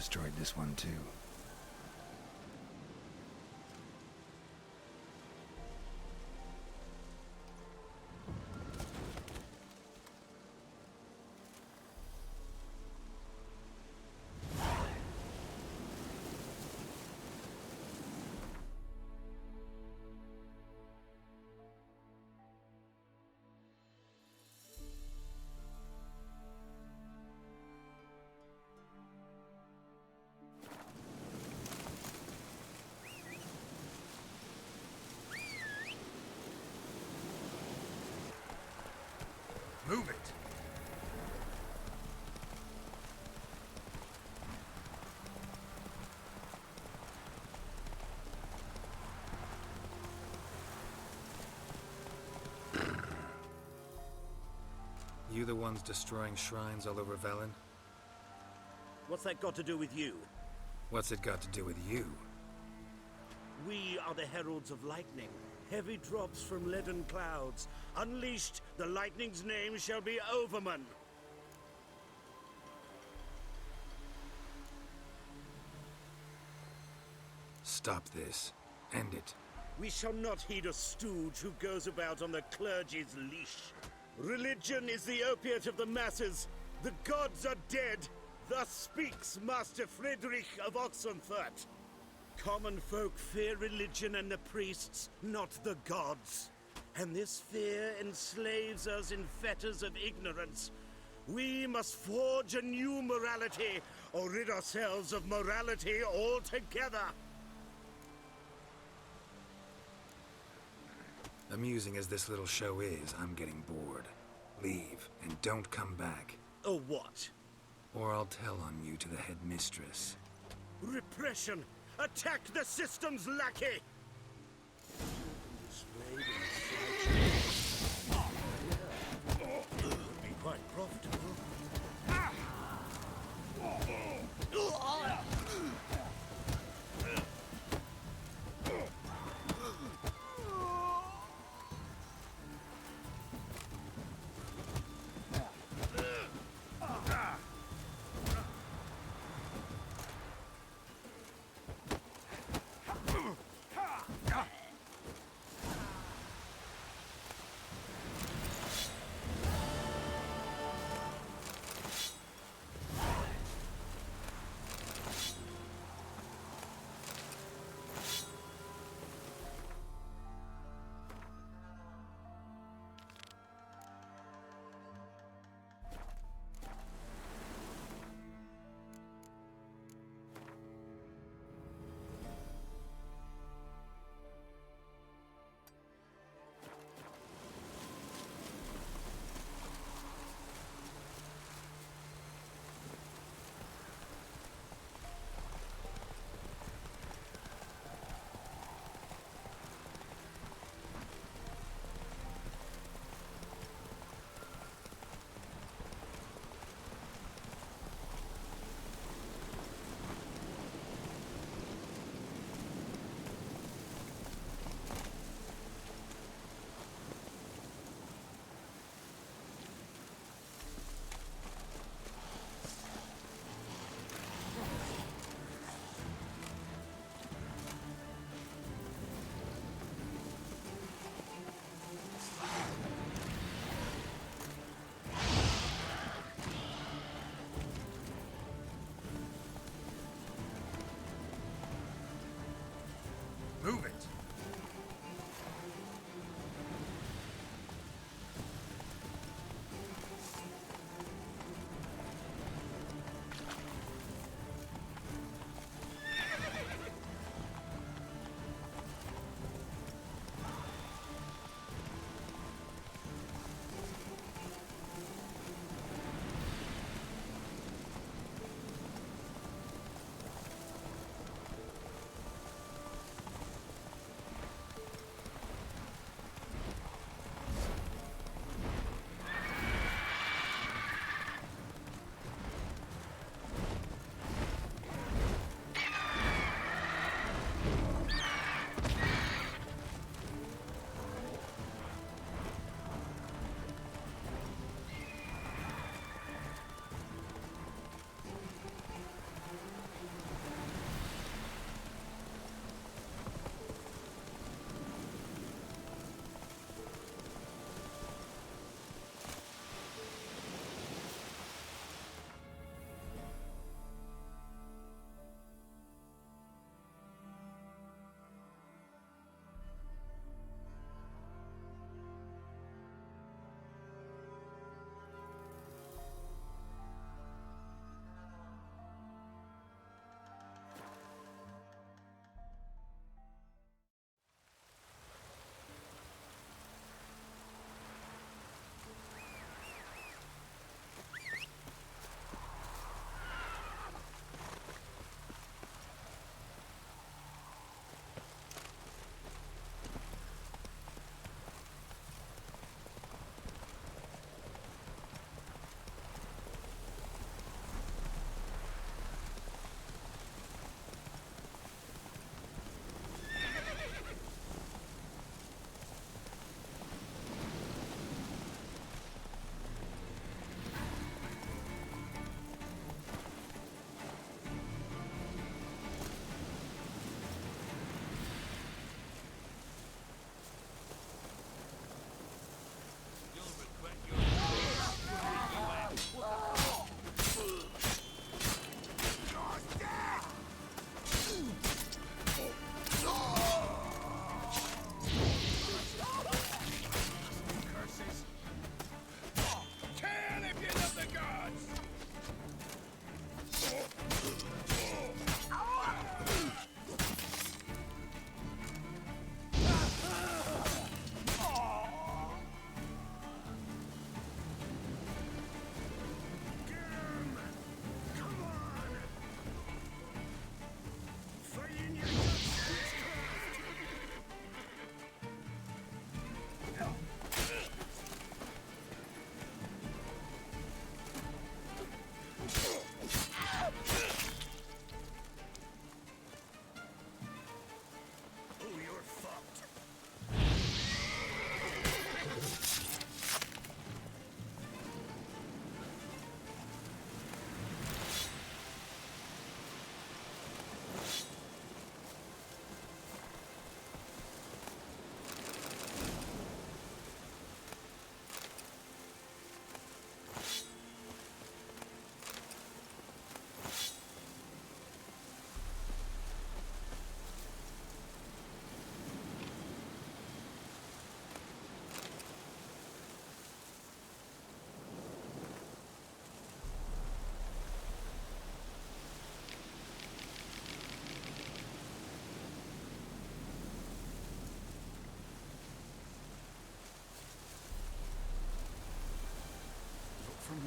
destroyed this one too. Move it! You the ones destroying shrines all over Velen? What's that got to do with you? What's it got to do with you? We are the heralds of lightning. Heavy drops from leaden clouds. Unleashed, the lightning's name shall be Overman. Stop this. End it. We shall not heed a stooge who goes about on the clergy's leash. Religion is the opiate of the masses. The gods are dead. Thus speaks Master Friedrich of Oxenfurt. Common folk fear religion and the priests, not the gods. And this fear enslaves us in fetters of ignorance. We must forge a new morality, or rid ourselves of morality altogether. Amusing as this little show is, I'm getting bored. Leave, and don't come back. Or what? Or I'll tell on you to the headmistress. Repression! Attack the system's lackey! Displayed in the would be quite profitable. Move it!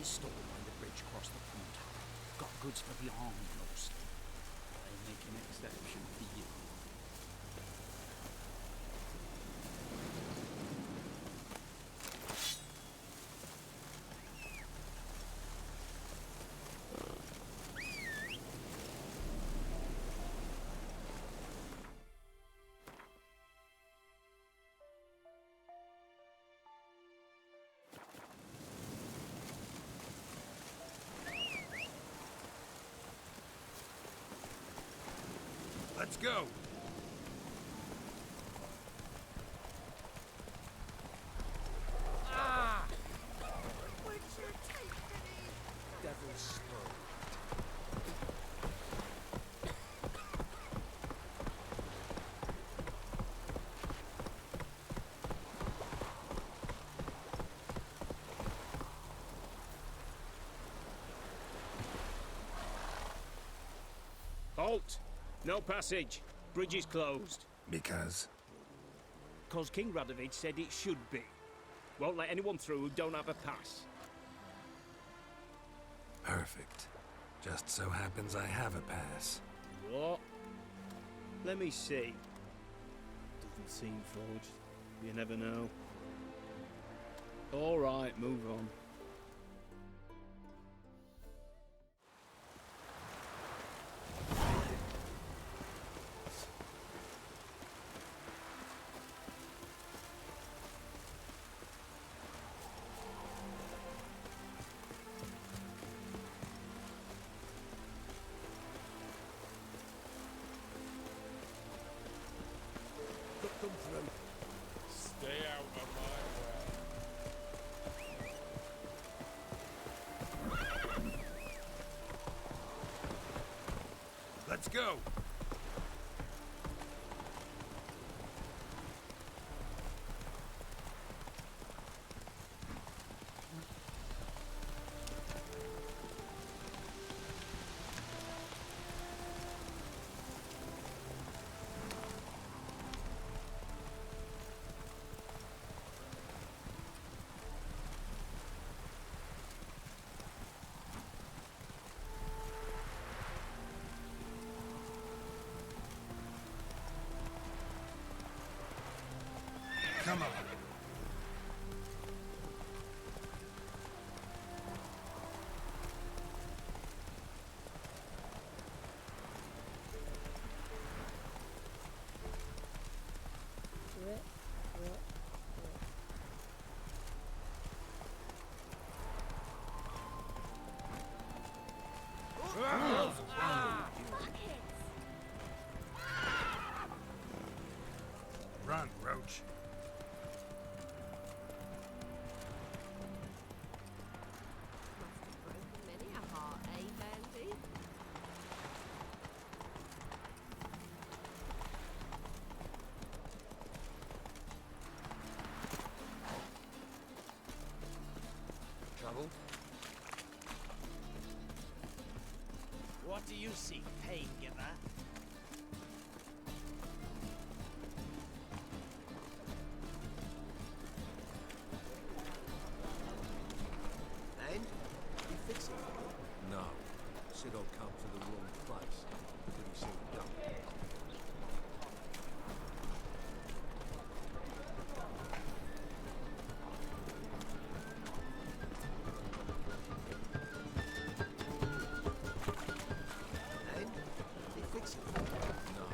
his store by the bridge across the pond. Got goods for beyond, mostly. They make an exception for you. Let's go! Devil's spur. Halt! No passage. Bridge is closed. Because? Cause King Radovich said it should be. Won't let anyone through who don't have a pass. Perfect. Just so happens I have a pass. What? Let me see. Doesn't seem forged. You never know. All right, move on. Come through. Stay out of my way. Let's go! Come on. Run, Roach. Many a heart, eh, Bandy? Trouble? What do you seek, pain giver? And? You fix it? No. Said I'll come to the wrong place. Did he say no? And? You fix it? No.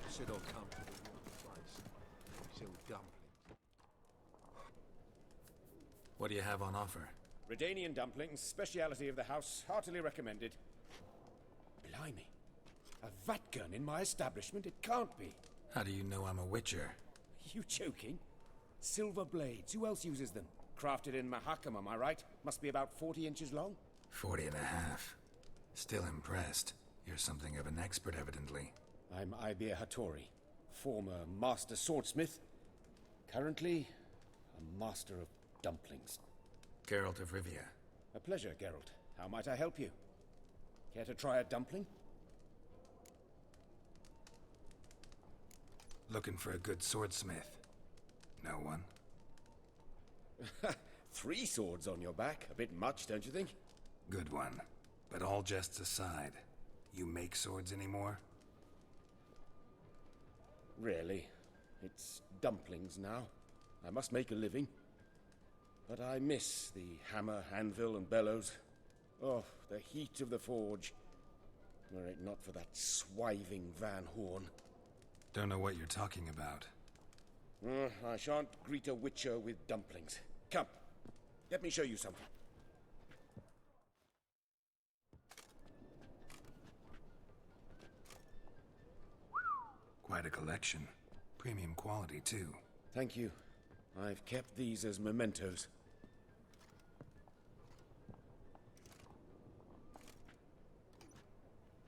Said I'll come to the wrong place. Sell dumplings. What do you have on offer? Redanian dumplings, speciality of the house, heartily recommended. Blimey. A vat gun in my establishment? It can't be. How do you know I'm a witcher? You joking? Silver blades. Who else uses them? Crafted in Mahakam, am I right? Must be about 40 inches long. 40 and a half. Still impressed. You're something of an expert, evidently. I'm Ibir Hattori, former master swordsmith. Currently, a master of dumplings. Geralt of Rivia. A pleasure, Geralt. How might I help you? Care to try a dumpling? Looking for a good swordsmith. No one? 3 swords on your back. A bit much, don't you think? Good one. But all jests aside, you make swords anymore? Really. It's dumplings now. I must make a living. But I miss the hammer, anvil, and bellows. Oh, the heat of the forge. Were it not for that swiving Van Horn. Don't know what you're talking about. I shan't greet a witcher with dumplings. Come, let me show you something. Quite a collection. Premium quality, too. Thank you. I've kept these as mementos.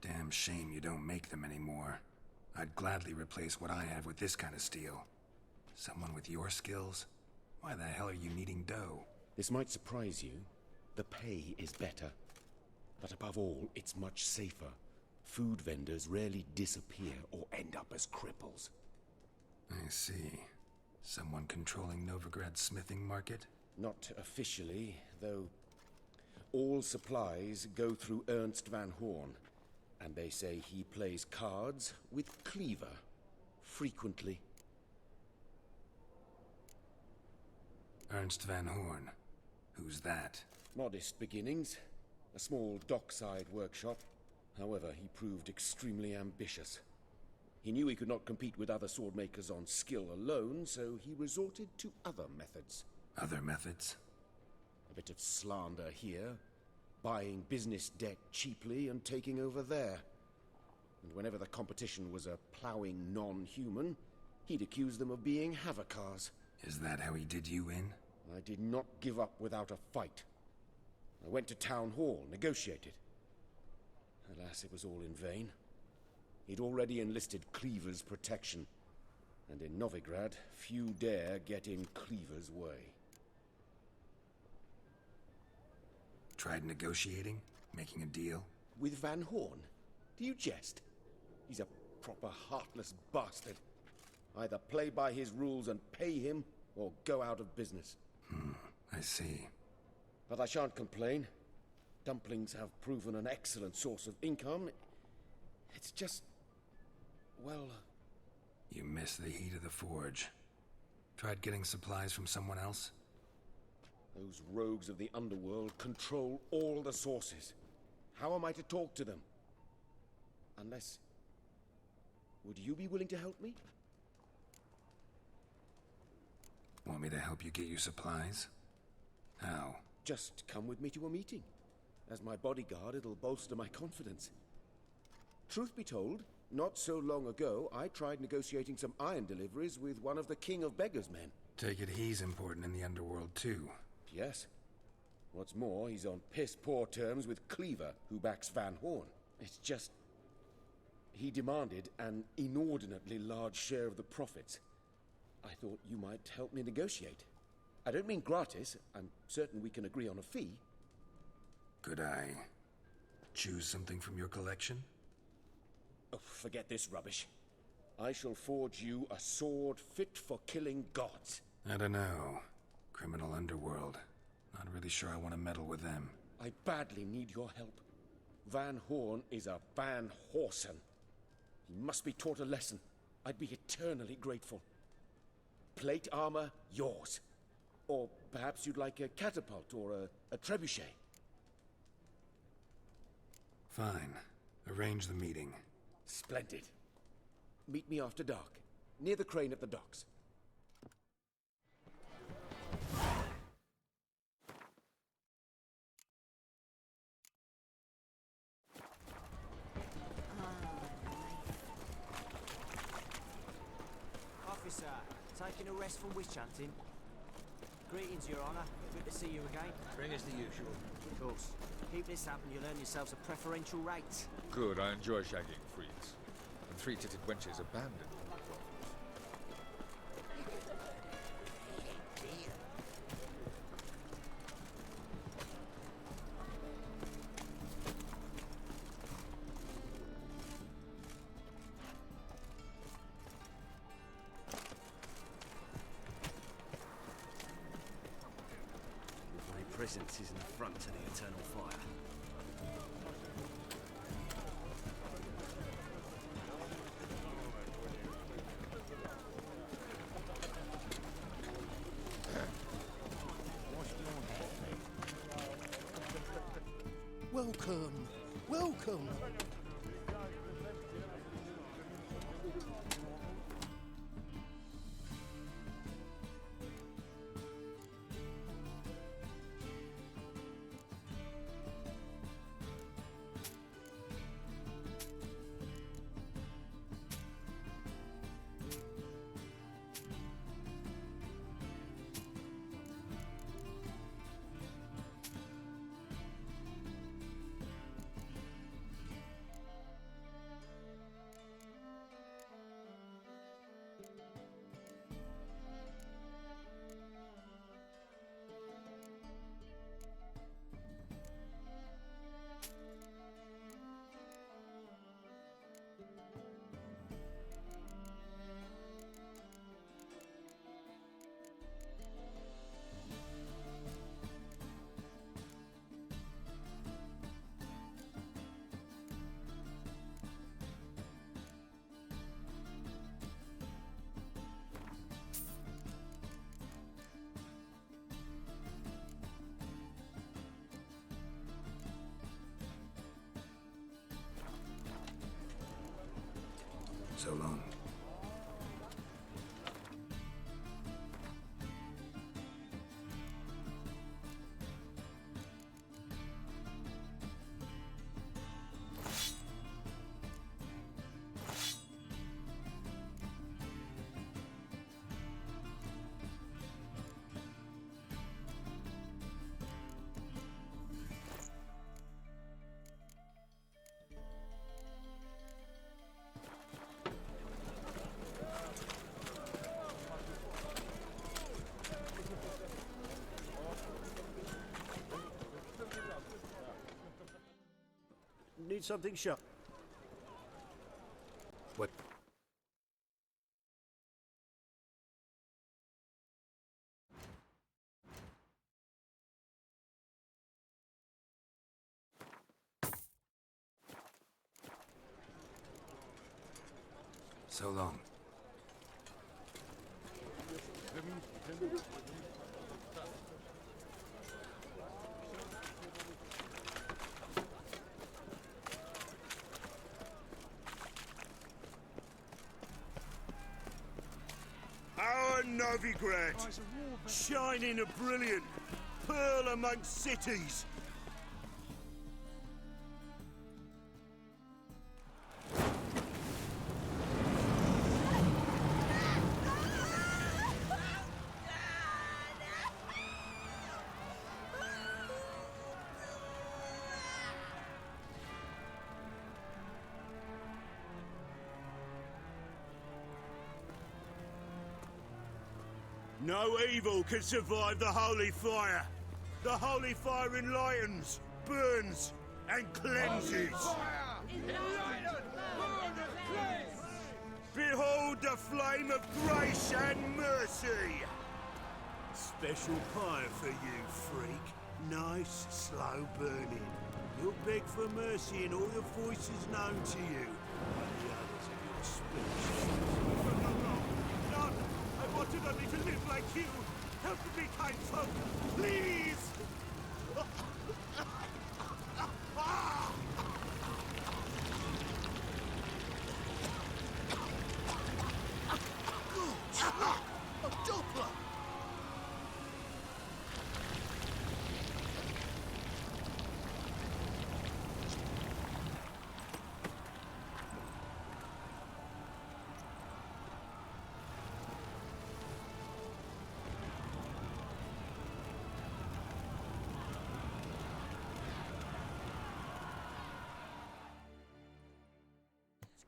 Damn shame you don't make them anymore. I'd gladly replace what I have with this kind of steel. Someone with your skills? Why the hell are you needing dough? This might surprise you. The pay is better. But above all, it's much safer. Food vendors rarely disappear or end up as cripples. I see. Someone controlling Novigrad's smithing market? Not officially, though all supplies go through Ernst Van Horn. And they say he plays cards with Cleaver. Frequently. Ernst Van Horn. Who's that? Modest beginnings. A small dockside workshop. However, he proved extremely ambitious. He knew he could not compete with other swordmakers on skill alone, so he resorted to other methods. Other methods? A bit of slander here, buying business debt cheaply and taking over there. And whenever the competition was a ploughing non-human, he'd accuse them of being Havocars. Is that how he did you in? I did not give up without a fight. I went to Town Hall, negotiated. Alas, it was all in vain. He'd already enlisted Cleaver's protection, and in Novigrad, few dare get in Cleaver's way. Tried negotiating? Making a deal? With Van Horn? Do you jest? He's a proper heartless bastard. Either play by his rules and pay him, or go out of business. I see. But I shan't complain. Dumplings have proven an excellent source of income. It's just... well... You miss the heat of the forge. Tried getting supplies from someone else? Those rogues of the underworld control all the sources. How am I to talk to them? Unless... would you be willing to help me? Want me to help you get you supplies? How? Just come with me to a meeting. As my bodyguard, it'll bolster my confidence. Truth be told, not so long ago, I tried negotiating some iron deliveries with one of the King of Beggars' men. Take it he's important in the underworld, too. Yes. What's more, he's on piss-poor terms with Cleaver, who backs Van Horn. It's just... he demanded an inordinately large share of the profits. I thought you might help me negotiate. I don't mean gratis. I'm certain we can agree on a fee. Could I choose something from your collection? Oh, forget this rubbish. I shall forge you a sword fit for killing gods. I don't know. Criminal underworld. Not really sure I want to meddle with them. I badly need your help. Van Horn is a Van Horsen. He must be taught a lesson. I'd be eternally grateful. Plate armor, yours. Or perhaps you'd like a catapult or a trebuchet. Fine. Arrange the meeting. Splendid. Meet me after dark, near the crane at the docks. Officer, taking a rest from witch hunting? Greetings, Your Honor. Good to see you again. Bring us the usual. Of course. Keep this up and you'll earn yourselves a preferential rate. Good, I enjoy shagging freaks. And three-titted wenches abandoned. presence is an affront to the eternal fire. Welcome, welcome. So long. Need something shut. What? So long. Our Novigrad, shining a brilliant pearl amongst cities. No evil can survive the holy fire. The holy fire enlightens, burns, and cleanses. Behold the flame of grace and mercy. Special fire for you, freak. Nice, slow burning. You'll beg for mercy in all the voices known to you. And the others of your speech. No, I wanted only to live like you. Help me, kind folk, please! A Doppler!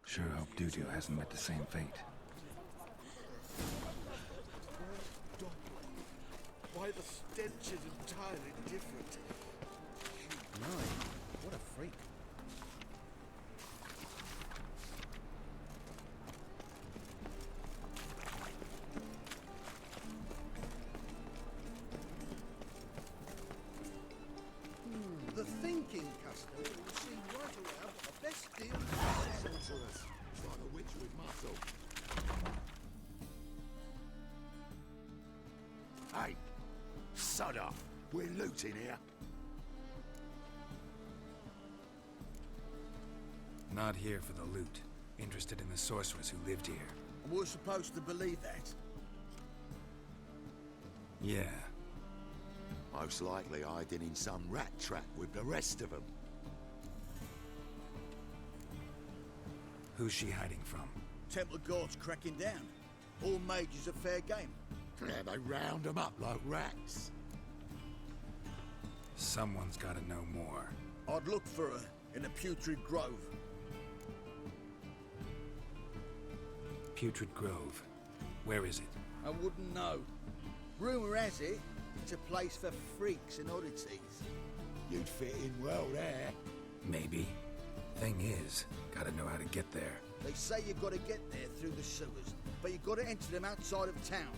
Sure hope Dudu hasn't met the same fate. Why the stench is entirely different. No, what a freak. Sod off. We're looting here. Not here for the loot. Interested in the sorceress who lived here. And we're supposed to believe that? Yeah. Most likely hiding in some rat trap with the rest of them. Who's she hiding from? Temple Guards cracking down. All mages are fair game. Yeah, they round them up like rats. Someone's gotta know more. I'd look for her in the Putrid Grove. Putrid Grove. Where is it? I wouldn't know. Rumour has it, it's a place for freaks and oddities. You'd fit in well there. Maybe. Thing is, gotta know how to get there. They say you gotta get there through the sewers, but you gotta enter them outside of town.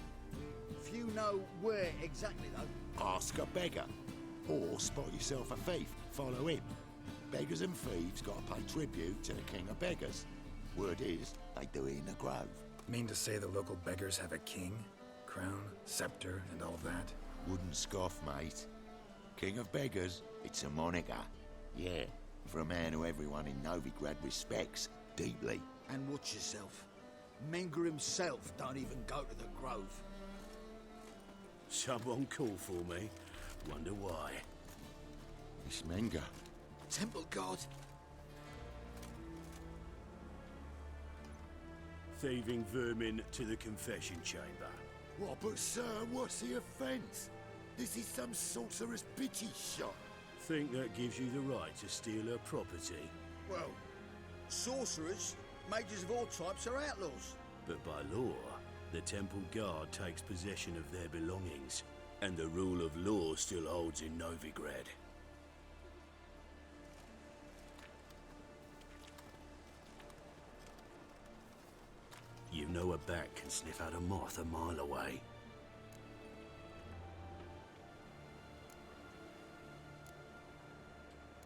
Few know where exactly, though. Ask a beggar. Or spot yourself a thief. Follow him. Beggars and thieves gotta pay tribute to the king of beggars. Word is, they do it in the grove. Mean to say the local beggars have a king? Crown, scepter, and all that? Wouldn't scoff, mate. King of beggars, it's a moniker. Yeah, for a man who everyone in Novigrad respects deeply. And watch yourself. Menger himself don't even go to the grove. Someone call for me. Wonder why. It's Menger. Temple God. Thieving vermin to the confession chamber. What, but sir, what's the offence? This is some sorcerer's bitchy shop. Think that gives you the right to steal her property? Well, sorcerers, mages of all types are outlaws. But by law, the Temple Guard takes possession of their belongings, and the rule of law still holds in Novigrad. You know a bat can sniff out a moth a mile away.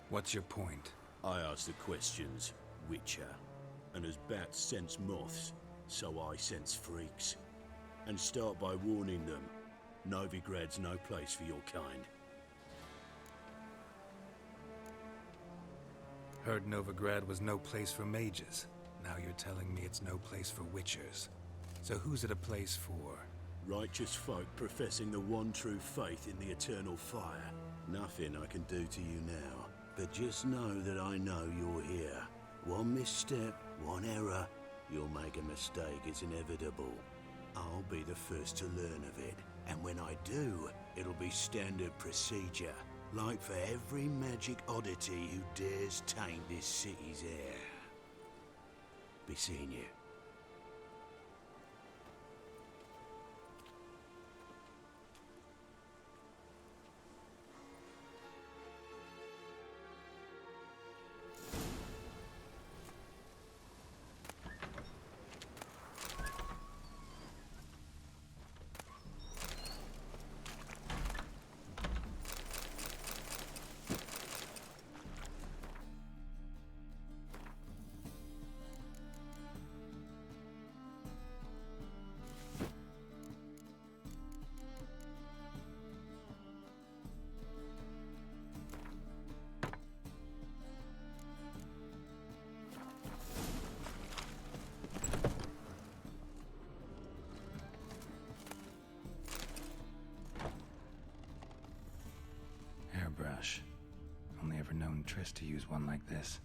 What's your point? I ask the questions, Witcher. And as bats sense moths, so I sense freaks. And start by warning them, Novigrad's no place for your kind. Heard Novigrad was no place for mages. Now you're telling me it's no place for witchers. So who's it a place for? Righteous folk professing the one true faith in the eternal fire. Nothing I can do to you now, but just know that I know you're here. One misstep, one error, you'll make a mistake, it's inevitable. I'll be the first to learn of it, and when I do, it'll be standard procedure, like for every magic oddity who dares taint this city's air. Be seeing you. Hairbrush. Only ever known Triss to use one like this.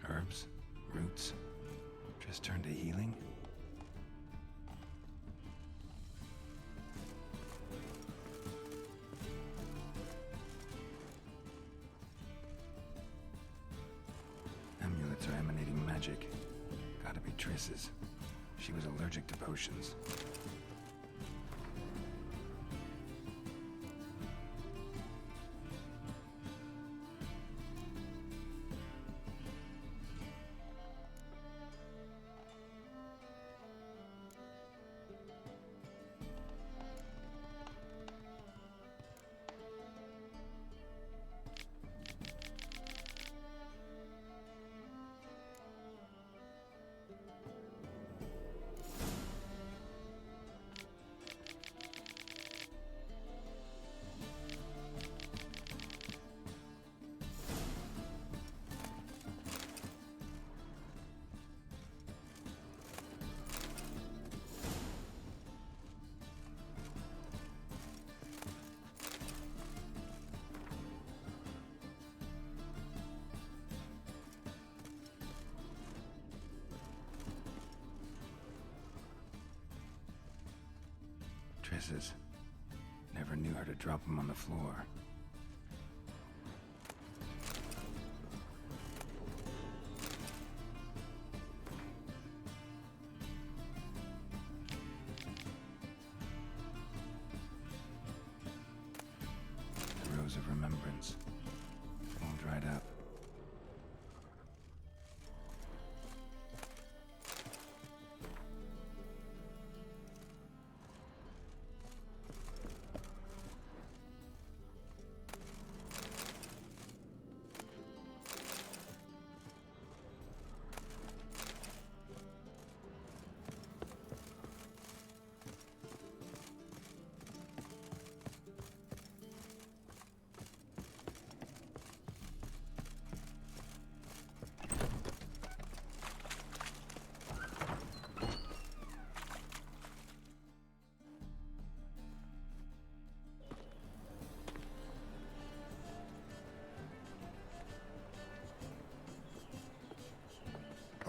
Herbs, roots. Triss turned to healing? Amulets are emanating magic. Gotta be Triss's. She was allergic to potions. Mattresses. Never knew her to drop them on the floor. The rose of remembrance. All dried up.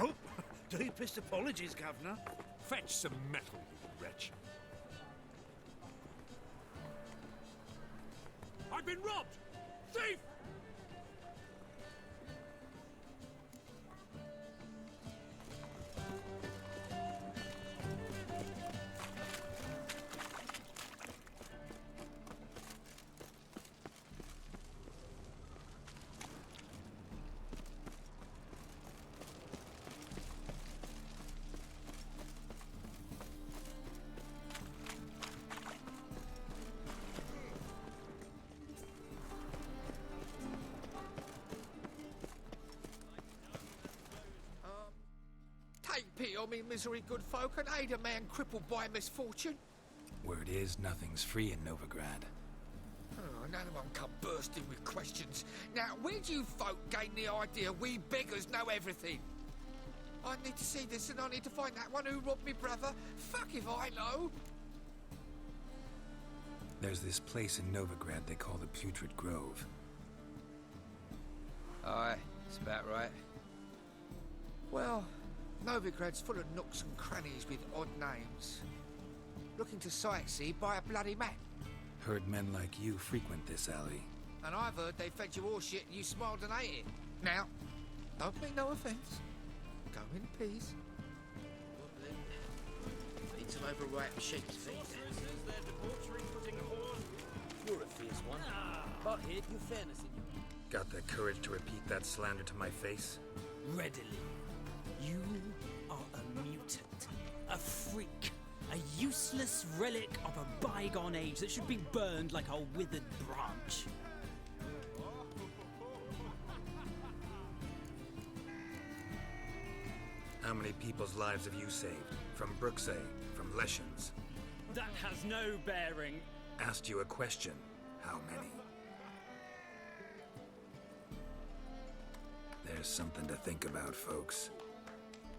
Oh, deepest apologies, Governor. Fetch some metal, you wretch. I've been robbed! Thief! Take pity on me, misery, good folk, and aid a man crippled by misfortune. Word is, nothing's free in Novigrad. Oh, none of them come bursting with questions. Now, where do you folk gain the idea we beggars know everything? I need to see this, and I need to find that one who robbed me brother. Fuck if I know. There's this place in Novigrad they call the Putrid Grove. Aye, it's about right. Well, Novigrad's full of nooks and crannies with odd names. Looking to sightsee, buy a bloody map. Heard men like you frequent this alley. And I've heard they fed you all shit and you smiled and ate it. Now, don't mean no offence. Go in peace. Feet some overripe sheep's feet. You're a fierce one. But here, your fairness in you. Got the courage to repeat that slander to my face? Readily. You are a mutant, a freak, a useless relic of a bygone age that should be burned like a withered branch. How many people's lives have you saved? From Brooksay, from Leshens? That has no bearing. Asked you a question. How many? There's something to think about, folks.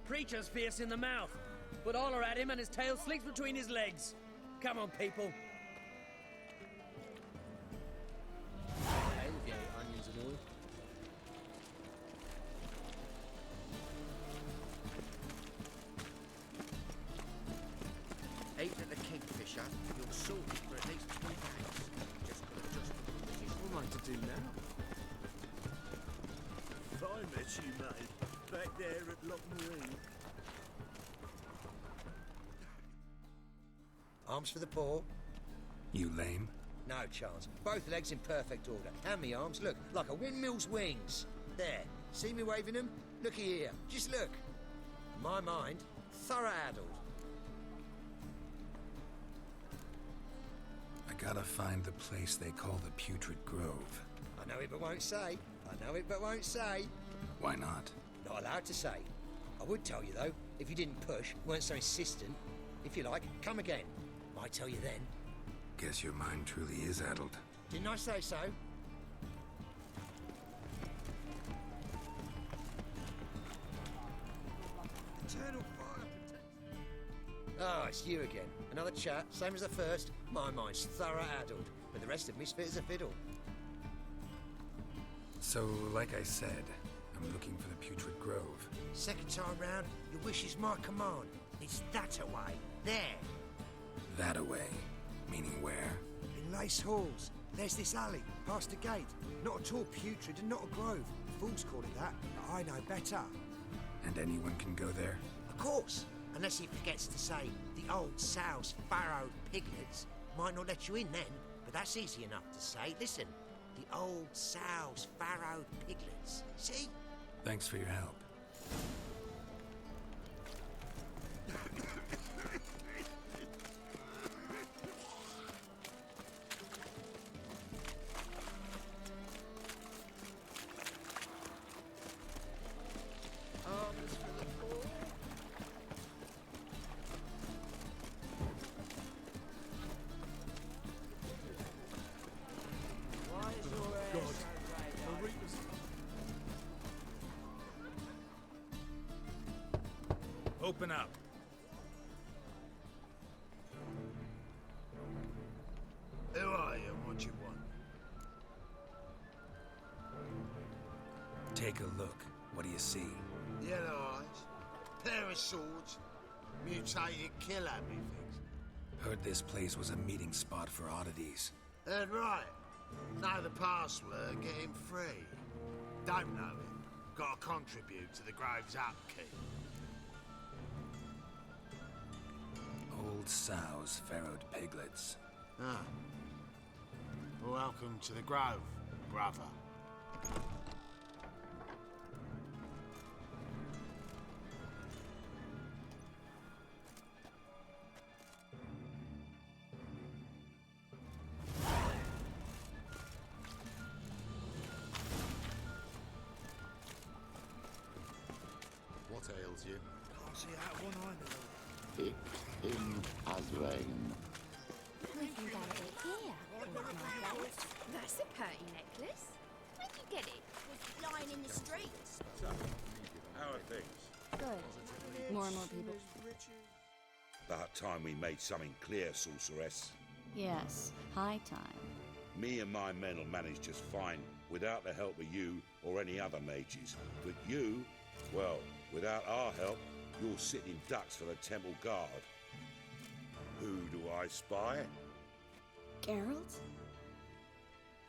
Preacher's fierce in the mouth, but holler at him and his tail slinks between his legs. Come on, people. Onions and all. Eating at the Kingfisher, you'll sort it for at least 2 days. Just gotta adjust the position. What am I to do now? I met you, mate. Back there at Loch Marine. Arms for the poor? You lame? No chance. Both legs in perfect order. And me arms, look, like a windmill's wings. There. See me waving them? Looky here. Just look. My mind, thorough addled. I gotta find the place they call the Putrid Grove. I know it but won't say. I know it but won't say. Why not? Not allowed to say. I would tell you, though, if you didn't push, weren't so insistent. If you like, come again. Might tell you then. Guess your mind truly is addled. Didn't I say so? Eternal fire protects. Oh, it's you again. Another chat, same as the first. My mind's thorough addled, but the rest of me's fit as a fiddle. So, like I said, I'm looking for the Putrid Grove. Second time round, your wish is my command. It's that away. There. That away. Meaning where? In Lace Halls. There's this alley, past the gate. Not at all putrid and not a grove. Fools call it that, but I know better. And anyone can go there? Of course, unless he forgets to say the old sow's farrowed piglets. Might not let you in then, but that's easy enough to say. Listen, the old sow's farrowed piglets. See? Thanks for your help. Open up. Who are you and what you want? Take a look. What do you see? Yellow eyes, pair of swords, mutated kill happy things. Heard this place was a meeting spot for oddities. Heard right. Know the password, get him free. Don't know it. Gotta contribute to the Grove's upkeep. Old sows, farrowed piglets. Ah. Welcome to the Grove, brother. What ails you? Can't see out of one eye, my lord. Ich bin Azrain. We can go a bit here. That's a pretty necklace. Where'd you get it? Was lying in the streets. How are things? Good. More and more people. About time we made something clear, sorceress. Yes, high time. Me and my men will manage just fine without the help of you or any other mages. But you, well, without our help, you're sitting ducks for the temple guard. Who do I spy? Geralt?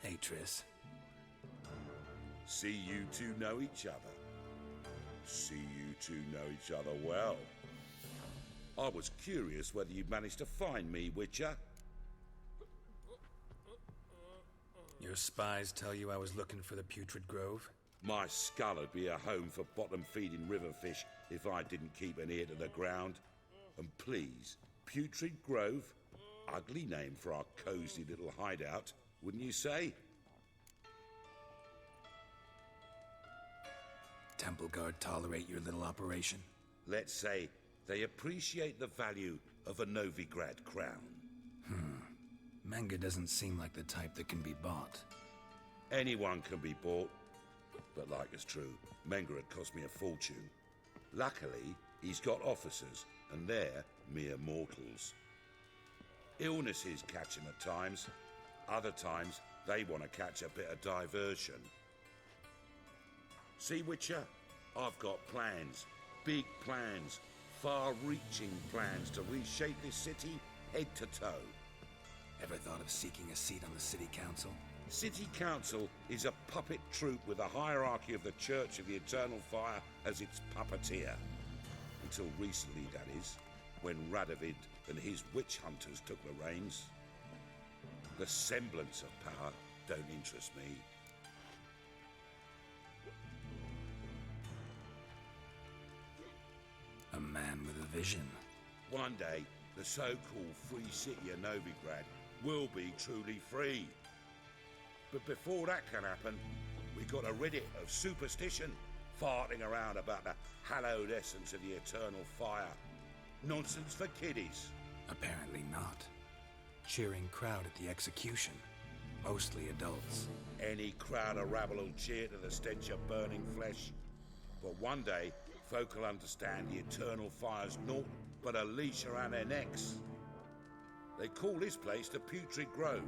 Hey, Triss. See you two know each other. See you two know each other well. I was curious whether you'd managed to find me, Witcher. Your spies tell you I was looking for the Putrid Grove? My skull would be a home for bottom-feeding river fish if I didn't keep an ear to the ground. And please, Putrid Grove? Ugly name for our cosy little hideout, wouldn't you say? Temple Guard tolerate your little operation? Let's say they appreciate the value of a Novigrad crown. Manga doesn't seem like the type that can be bought. Anyone can be bought. But like it's true, Menga had cost me a fortune. Luckily, he's got officers, and they're mere mortals. Illnesses catch him at times. Other times, they want to catch a bit of diversion. See, Witcher, I've got plans. Big plans. Far-reaching plans to reshape this city head to toe. Ever thought of seeking a seat on the city council? City Council is a puppet troupe with a hierarchy of the Church of the Eternal Fire as its puppeteer. Until recently, that is, when Radovid and his witch hunters took the reins. The semblance of power don't interest me. A man with a vision. One day, the so-called free city of Novigrad will be truly free. But before that can happen, we got a rid it of superstition, farting around about the hallowed essence of the eternal fire. Nonsense for kiddies. Apparently not. Cheering crowd at the execution. Mostly adults. Any crowd of rabble will cheer to the stench of burning flesh. But one day, folk will understand the eternal fire's naught but a leash around their necks. They call this place the Putrid Grove.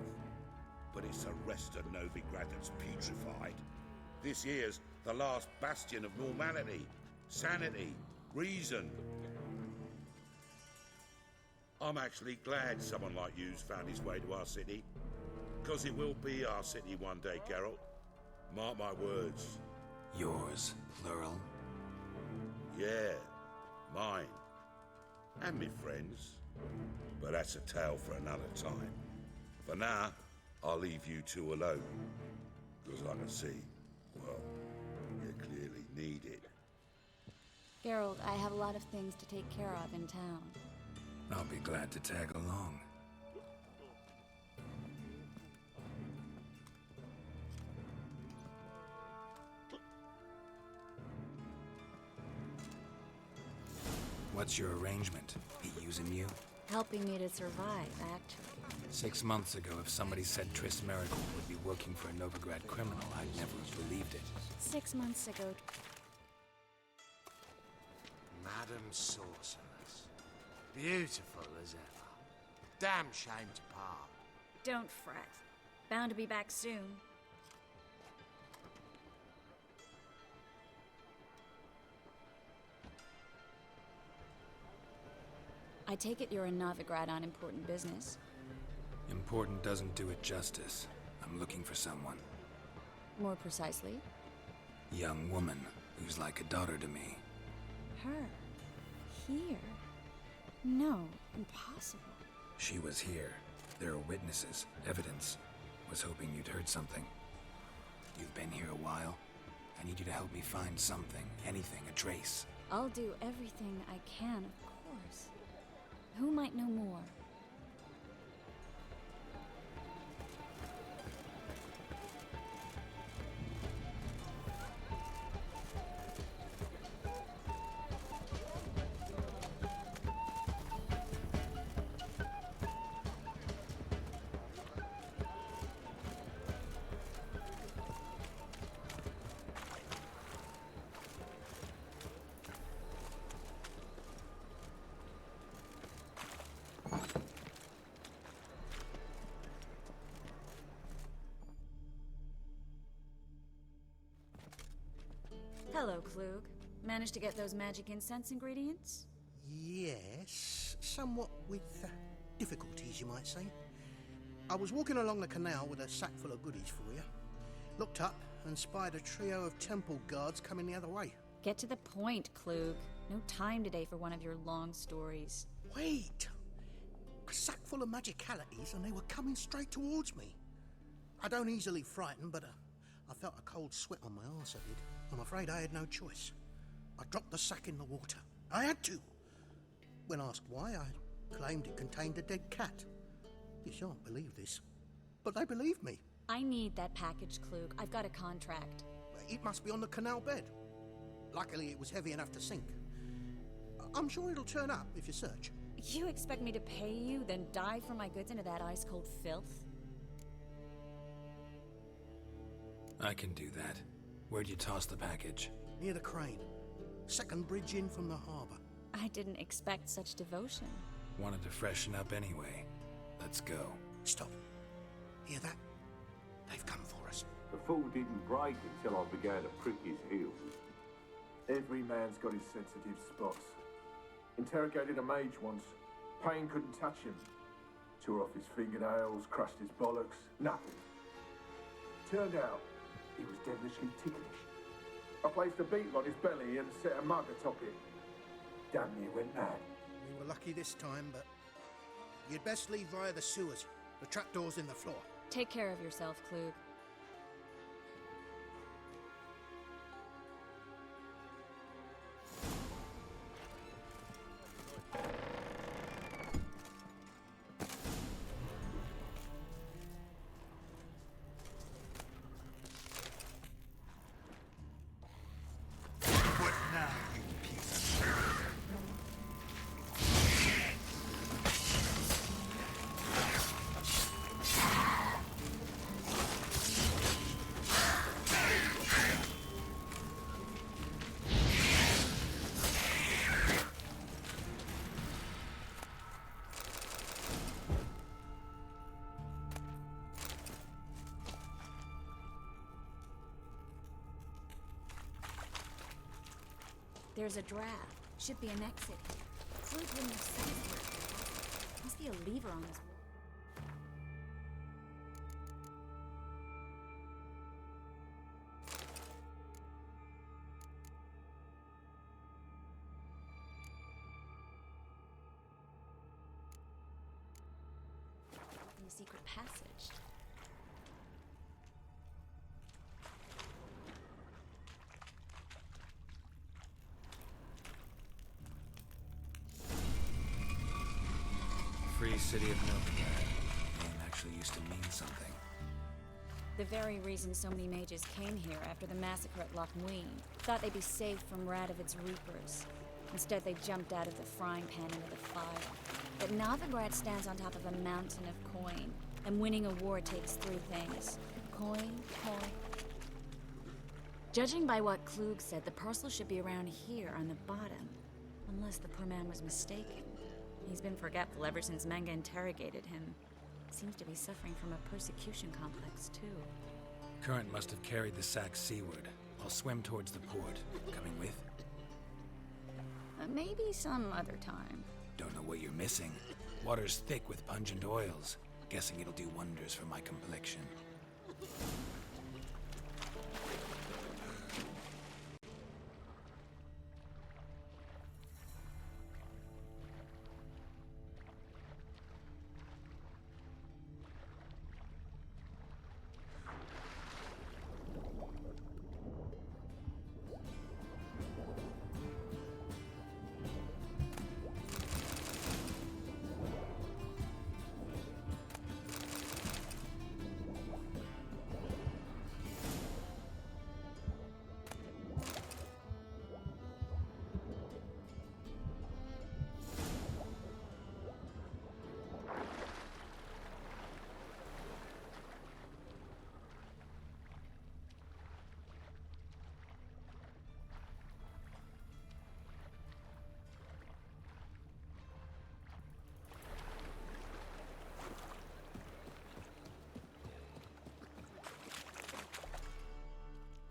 But it's the rest of Novigrad that's putrefied. This here's the last bastion of normality, sanity, reason. I'm actually glad someone like you's found his way to our city. Because it will be our city one day, Geralt. Mark my words. Yours, plural? Yeah, mine. And me friends. But that's a tale for another time. For now, I'll leave you two alone. Because I can see, well, you clearly need it. Geralt, I have a lot of things to take care of in town. I'll be glad to tag along. What's your arrangement? He using you? Helping me to survive, actually. 6 months ago, if somebody said Triss Merigold would be working for a Novigrad criminal, I'd never have believed it. 6 months ago... Madam Sorceress. Beautiful as ever. Damn shame to part. Don't fret. Bound to be back soon. I take it you're in Novigrad on important business. Important doesn't do it justice. I'm looking for someone. More precisely? Young woman who's like a daughter to me. Her? Here? No, impossible. She was here. There are witnesses, evidence. Was hoping you'd heard something. You've been here a while. I need you to help me find something, anything, a trace. I'll do everything I can, of course. Who might know more? Hello, Klug. Managed to get those magic incense ingredients? Yes, somewhat with difficulties, you might say. I was walking along the canal with a sack full of goodies for you. Looked up and spied a trio of temple guards coming the other way. Get to the point, Klug. No time today for one of your long stories. Wait! A sack full of magicalities and they were coming straight towards me. I don't easily frighten, but I felt a cold sweat on my arse, I did. I'm afraid I had no choice. I dropped the sack in the water. I had to. When asked why, I claimed it contained a dead cat. You shan't believe this, but they believed me. I need that package, Klug. I've got a contract. It must be on the canal bed. Luckily, it was heavy enough to sink. I'm sure it'll turn up if you search. You expect me to pay you, then dive for my goods into that ice-cold filth? I can do that. Where'd you toss the package? Near the crane. Second bridge in from the harbour. I didn't expect such devotion. Wanted to freshen up anyway. Let's go. Stop. Hear that? They've come for us. The fool didn't break until I began to prick his heels. Every man's got his sensitive spots. Interrogated a mage once. Pain couldn't touch him. Tore off his fingernails, crushed his bollocks. Nothing. Turned out he was devilishly ticklish. I placed a beetle on his belly and set a mug atop it. Damn near went mad. We were lucky this time, but you'd best leave via the sewers. The trapdoor's in the floor. Take care of yourself, Klug. There's a draft. Should be an exit here. Klug wouldn't have said it. see a lever on this. In a secret passage. Free City of Novigrad. Name actually used to mean something. The very reason so many mages came here after the massacre at Loch Ween. Thought they'd be safe from Radovid's reapers. Instead, they jumped out of the frying pan into the fire. But Novigrad stands on top of a mountain of coin, and winning a war takes three things. Coin, coin. Judging by what Klug said, the parcel should be around here on the bottom. Unless the poor man was mistaken. He's been forgetful ever since Manga interrogated him. Seems to be suffering from a persecution complex, too. Current must have carried the sack seaward. I'll swim towards the port. Coming with? Maybe some other time. Don't know what you're missing. Water's thick with pungent oils. Guessing it'll do wonders for my complexion.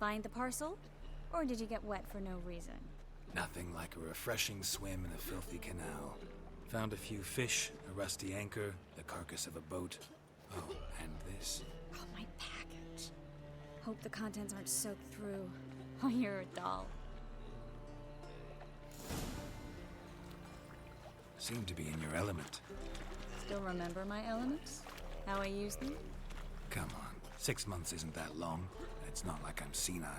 Find the parcel? Or did you get wet for no reason? Nothing like a refreshing swim in a filthy canal. Found a few fish, a rusty anchor, the carcass of a boat. Oh, and this. Oh, my package. Hope the contents aren't soaked through. Oh, you're a doll. Seem to be in your element. Still remember my elements? How I use them? Come on, 6 months isn't that long. It's not like I'm senile.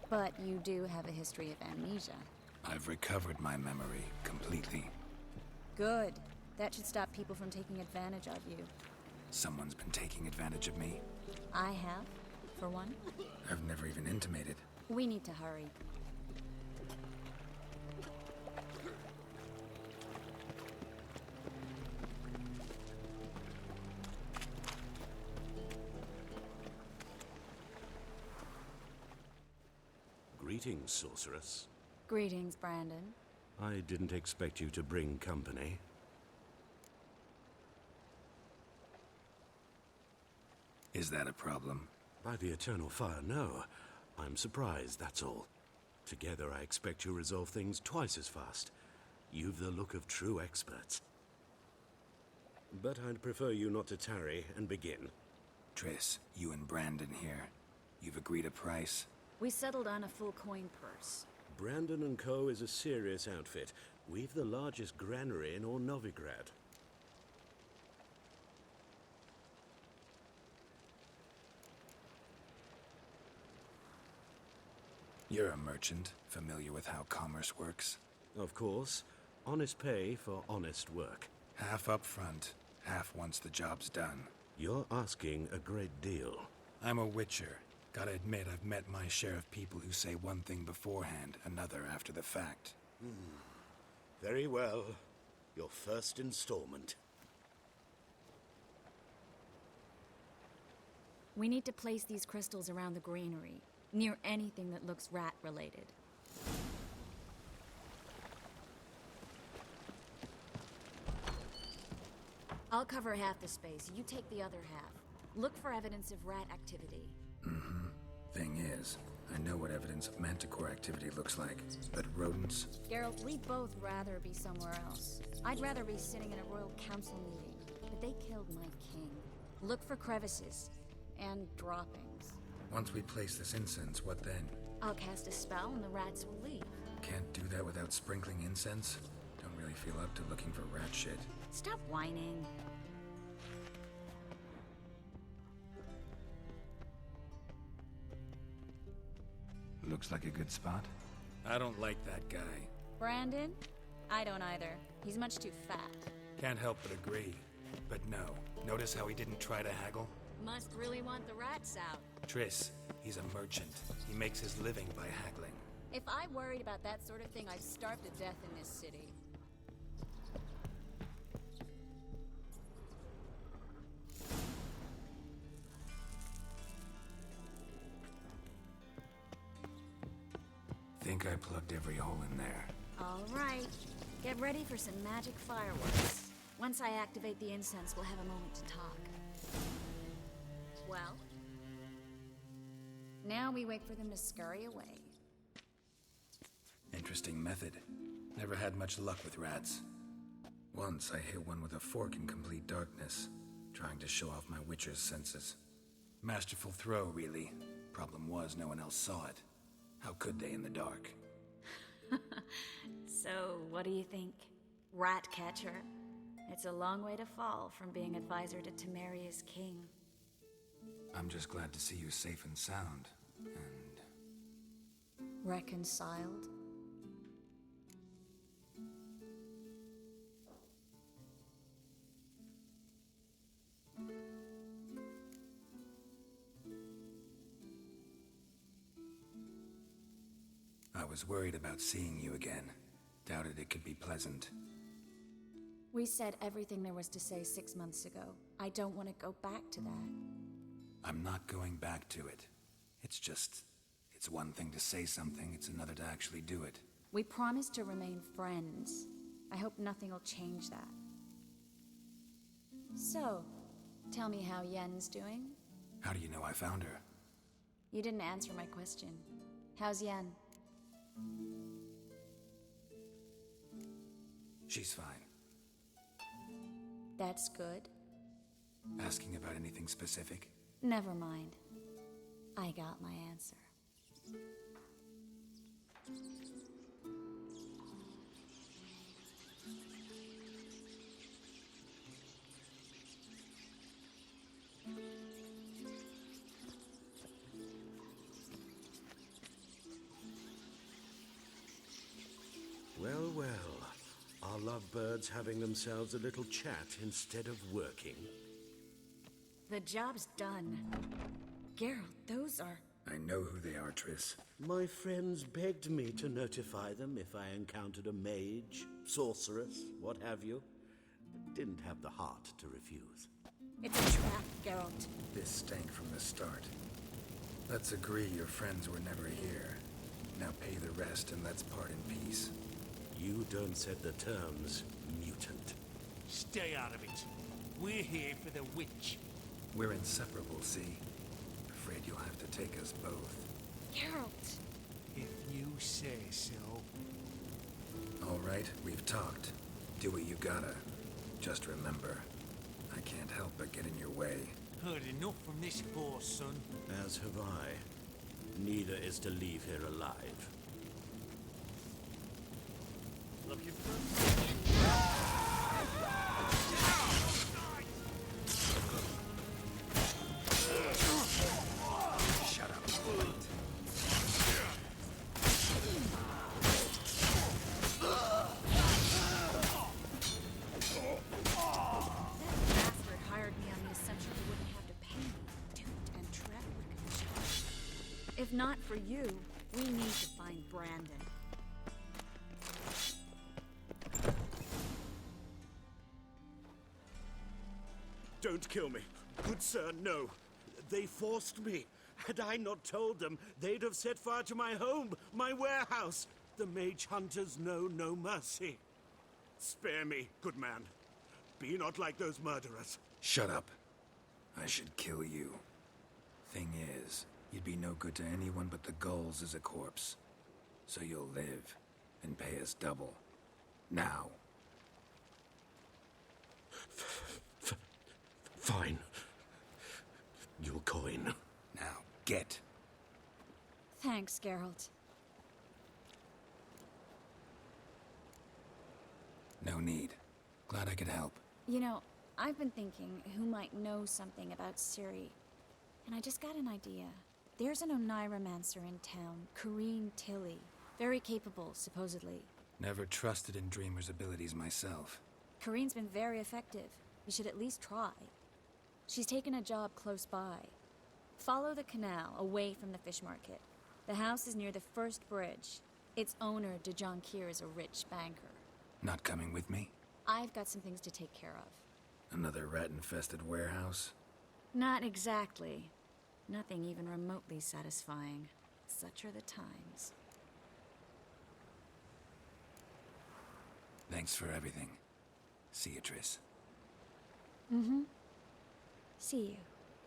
But you do have a history of amnesia. I've recovered my memory completely. Good. That should stop people from taking advantage of you. Someone's been taking advantage of me. I have, for one. I've never even intimated. We need to hurry. Greetings, sorceress. Greetings, Brandon. I didn't expect you to bring company. Is that a problem? By the eternal fire, no. I'm surprised, that's all. Together, I expect you resolve things twice as fast. You've the look of true experts. But I'd prefer you not to tarry and begin. Triss, you and Brandon here. You've agreed a price? We settled on a full coin purse. Brandon & Co. is a serious outfit. We've the largest granary in all Novigrad. You're a merchant, familiar with how commerce works? Of course. Honest pay for honest work. Half up front, half once the job's done. You're asking a great deal. I'm a witcher. Gotta admit, I've met my share of people who say one thing beforehand, another after the fact. Very well. Your first installment. We need to place these crystals around the granary, near anything that looks rat-related. I'll cover half the space, you take the other half. Look for evidence of rat activity. Thing is, I know what evidence of manticore activity looks like, but rodents? Geralt, we'd both rather be somewhere else. I'd rather be sitting in a royal council meeting, but they killed my king. Look for crevices and droppings. Once we place this incense, what then? I'll cast a spell and the rats will leave. Can't do that without sprinkling incense? Don't really feel up to looking for rat shit. Stop whining. Looks like a good spot. I don't like that guy. Brandon? I don't either. He's much too fat. Can't help but agree. But no. Notice how he didn't try to haggle? Must really want the rats out. Triss, he's a merchant. He makes his living by haggling. If I worried about that sort of thing, I'd starve to death in this city. Think I plugged every hole in there. All right. Get ready for some magic fireworks. Once I activate the incense, we'll have a moment to talk. Well? Now we wait for them to scurry away. Interesting method. Never had much luck with rats. Once I hit one with a fork in complete darkness, trying to show off my witcher's senses. Masterful throw, really. Problem was, no one else saw it. How could they in the dark? So, what do you think? Rat catcher? It's a long way to fall from being advisor to Temeria's king. I'm just glad to see you safe and sound. And... reconciled? I was worried about seeing you again. Doubted it could be pleasant. We said everything there was to say 6 months ago. I don't want to go back to that. I'm not going back to it. It's one thing to say something, it's another to actually do it. We promised to remain friends. I hope nothing will change that. So, tell me how Yen's doing? How do you know I found her? You didn't answer my question. How's Yen? She's fine. That's good. Asking about anything specific? Never mind. I got my answer. Well, well. Are lovebirds having themselves a little chat instead of working? The job's done. Geralt, those are... I know who they are, Triss. My friends begged me to notify them if I encountered a mage, sorceress, what have you. Didn't have the heart to refuse. It's a trap, Geralt. This stank from the start. Let's agree your friends were never here. Now pay the rest and let's part in peace. You don't set the terms, mutant. Stay out of it. We're here for the witch. We're inseparable, see? Afraid you'll have to take us both. Geralt! If you say so. All right, we've talked. Do what you gotta. Just remember, I can't help but get in your way. Heard enough from this horse, son. As have I. Neither is to leave here alive. Looking for Shut up. Bastard hired me on the assumption he wouldn't have to pay me. Duped and trapped ricochet. If not for you, we need to find Brandon. Don't kill me. Good sir, no. They forced me. Had I not told them, they'd have set fire to my home, my warehouse. The mage hunters know no mercy. Spare me, good man. Be not like those murderers. Shut up. I should kill you. Thing is, You'd be no good to anyone but the gulls as a corpse. So you'll live and pay us double. Now. Fine. Your coin. Now, get. Thanks, Geralt. No need. Glad I could help. You know, I've been thinking who might know something about Ciri. And I just got an idea. There's an Oneiromancer in town, Corrine Tilly. Very capable, supposedly. Never trusted in Dreamer's abilities myself. Corrine's been very effective. You should at least try. She's taken a job close by. Follow the canal, away from the fish market. The house is near the first bridge. Its owner, de Jonquier, is a rich banker. Not coming with me? I've got some things to take care of. Another rat-infested warehouse? Not exactly. Nothing even remotely satisfying. Such are the times. Thanks for everything. See you, Triss. Mm-hmm. See you.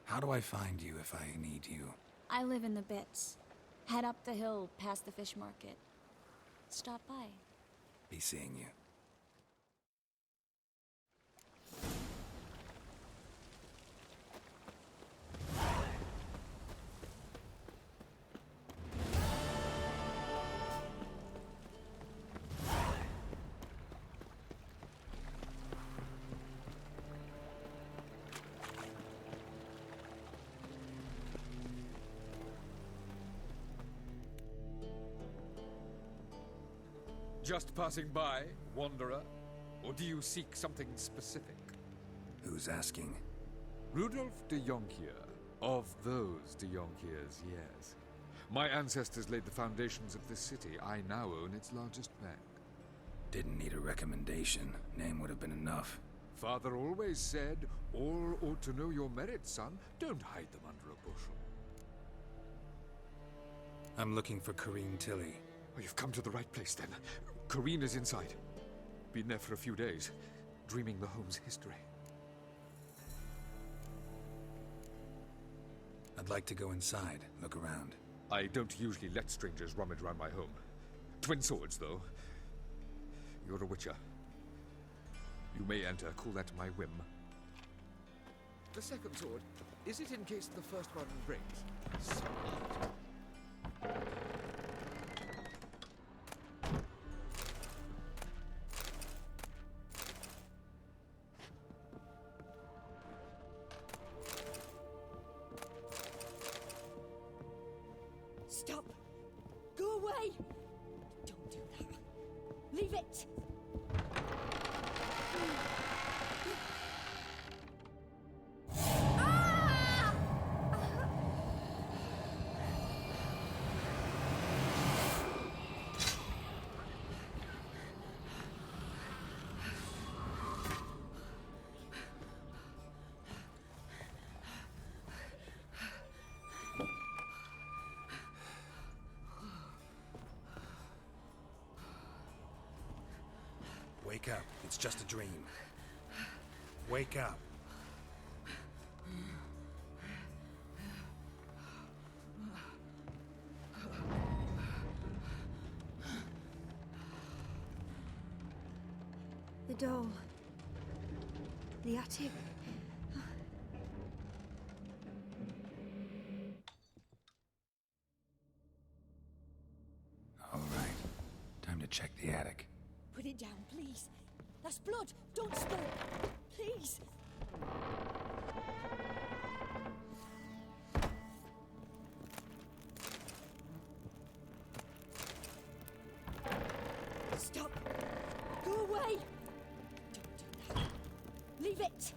How do I find you if I need you? I live in the Bits. Head up the hill past the fish market. Stop by. Be seeing you. Just passing by, wanderer? Or do you seek something specific? Who's asking? Rudolf de Jonquier. Of those de Jonquiers, yes. My ancestors laid the foundations of this city. I now own its largest bank. Didn't need a recommendation. Name would have been enough. Father always said, all ought to know your merits, son. Don't hide them under a bushel. I'm looking for Corrine Tilly. Oh, you've come to the right place, then. Corrine is inside. Been there for a few days, dreaming the home's history. I'd like to go inside, look around. I don't usually let strangers rummage around my home. Twin swords, though. You're a witcher. You may enter, call that my whim. The second sword, is it in case the first one breaks? Sweet. Stop! Go away! Don't do that. Leave it! Wake up. It's just a dream. Wake up. The doll. The attic. All right. Time to check the attic. Put it down, please. That's blood. Don't spill it. Please. Stop. Go away. Don't do that. Leave it.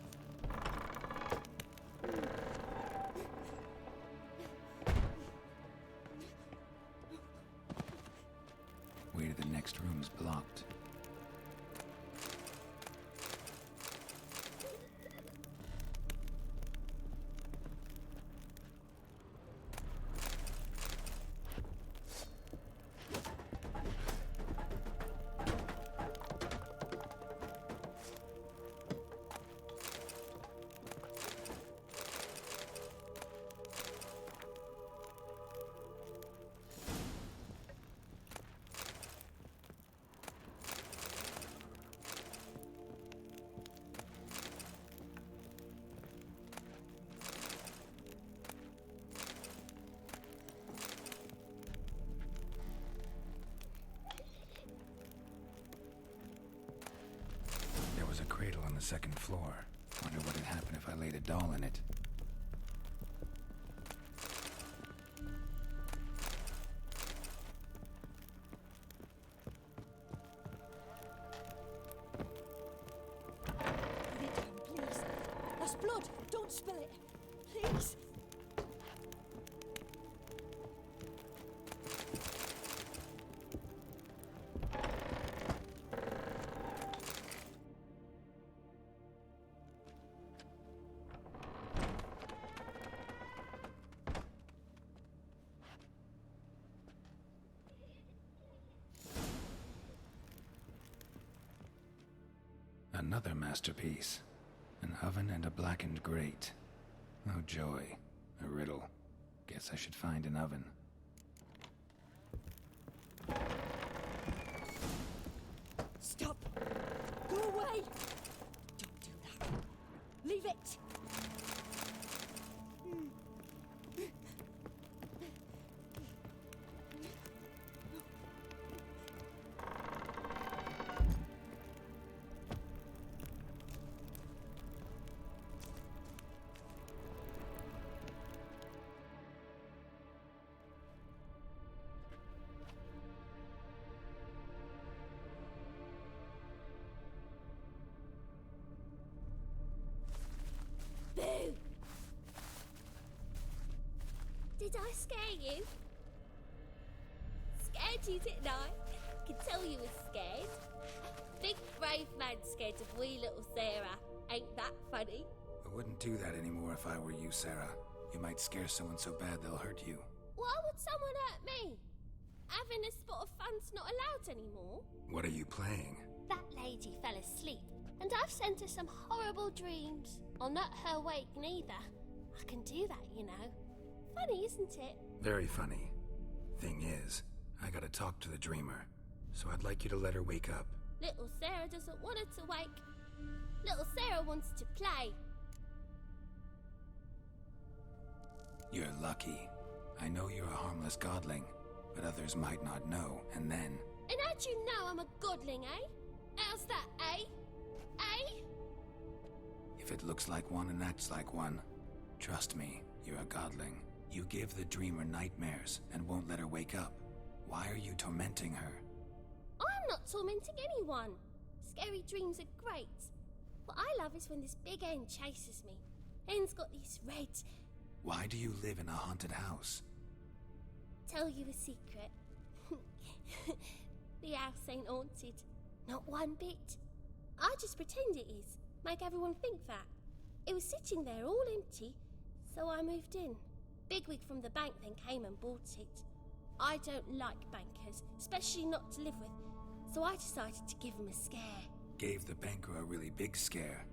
Way to the next room's blocked. second floor. Wonder what'd happen if I laid a doll in it. Please. That's blood. Don't spill it. Please. Another masterpiece. An oven and a blackened grate. Oh joy. A riddle. Guess I should find an oven. Stop. Go away. Don't do that. Leave it. Boo! Did I scare you? Scared you, didn't I? Can tell you was scared. Big brave man scared of wee little Sarah. Ain't that funny? I wouldn't do that anymore if I were you, Sarah. You might scare someone so bad they'll hurt you. Why would someone hurt me? Having a spot of fun's not allowed anymore. What are you playing? That lady fell asleep, and I've sent her some horrible dreams. I'll not her wake neither. I can do that, you know. Funny, isn't it? Very funny. Thing is, I gotta talk to the dreamer, so I'd like you to let her wake up. Little Sarah doesn't want her to wake. Little Sarah wants to play. You're lucky. I know you're a harmless godling, but others might not know, and then... And how'd you know I'm a godling, eh? How's that, eh? Eh? If it looks like one and acts like one, trust me, you're a godling. You give the dreamer nightmares and won't let her wake up. Why are you tormenting her? I'm not tormenting anyone. Scary dreams are great. What I love is when this big hen chases me. Hen's got these red... Why do you live in a haunted house? Tell you a secret. The house ain't haunted. Not one bit. I just pretend it is. Make everyone think that. It was sitting there all empty, so I moved in. Bigwig from the bank then came and bought it. I don't like bankers, especially not to live with, so I decided to give him a scare. Gave the banker a really big scare.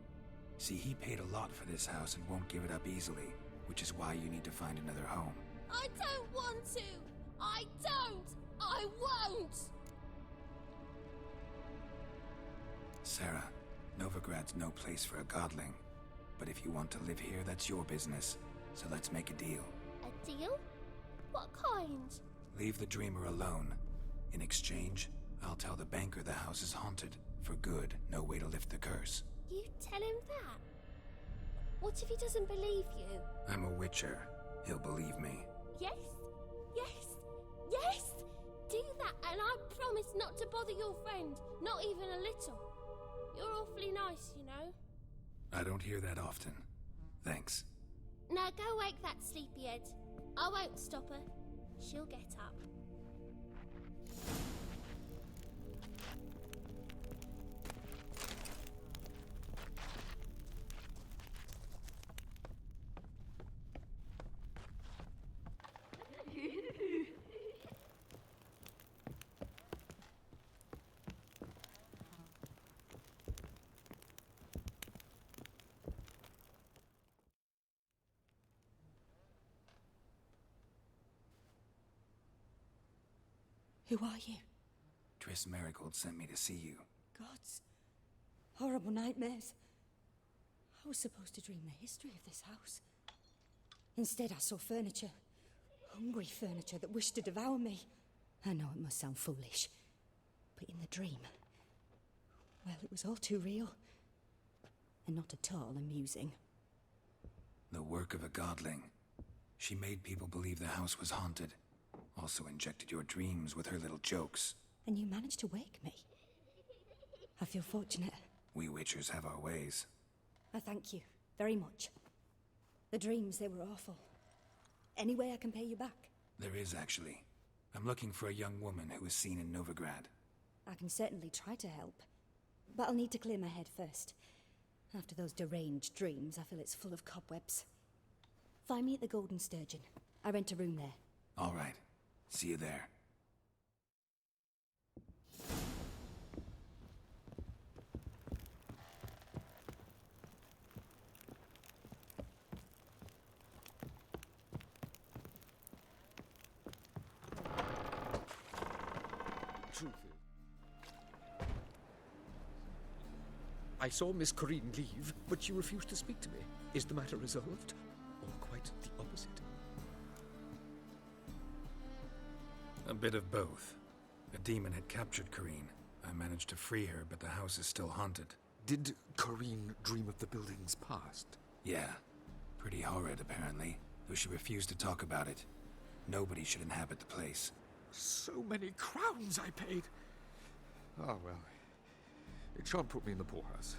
See, he paid a lot for this house and won't give it up easily, which is why you need to find another home. I don't want to! I don't! I won't! Sarah, Novigrad's no place for a godling. But if you want to live here, that's your business. So let's make a deal. A deal? What kind? Leave the dreamer alone. In exchange, I'll tell the banker the house is haunted. For good, no way to lift the curse. You tell him that? What if he doesn't believe you? I'm a witcher. He'll believe me. Yes? Yes? Yes! Do that, and I promise not to bother your friend. Not even a little. You're awfully nice, you know. I don't hear that often. Thanks. Now go wake that sleepyhead. I won't stop her. She'll get up. Who are you? Triss Marigold sent me to see you. Gods. Horrible nightmares. I was supposed to dream the history of this house. Instead, I saw furniture. Hungry furniture that wished to devour me. I know it must sound foolish, but in the dream, well, it was all too real. and not at all amusing. The work of a godling. She made people believe the house was haunted. Also injected your dreams with her little jokes. And you managed to wake me. I feel fortunate. We witchers have our ways. I thank you very much. The dreams, they were awful. Any way I can pay you back? There is, actually. I'm looking for a young woman who was seen in Novigrad. I can certainly try to help. But I'll need to clear my head first. After those deranged dreams, I feel it's full of cobwebs. Find me at the Golden Sturgeon. I rent a room there. All right. See you there. Truth is, I saw Miss Corinne leave, but she refused to speak to me. Is the matter resolved? Or quite the opposite? A bit of both. A demon had captured Corinne. I managed to free her, but the house is still haunted. Did Corinne dream of the building's past? Yeah. Pretty horrid, apparently, though she refused to talk about it. Nobody should inhabit the place. So many crowns I paid. Ah, well. It shan't put me in the poorhouse.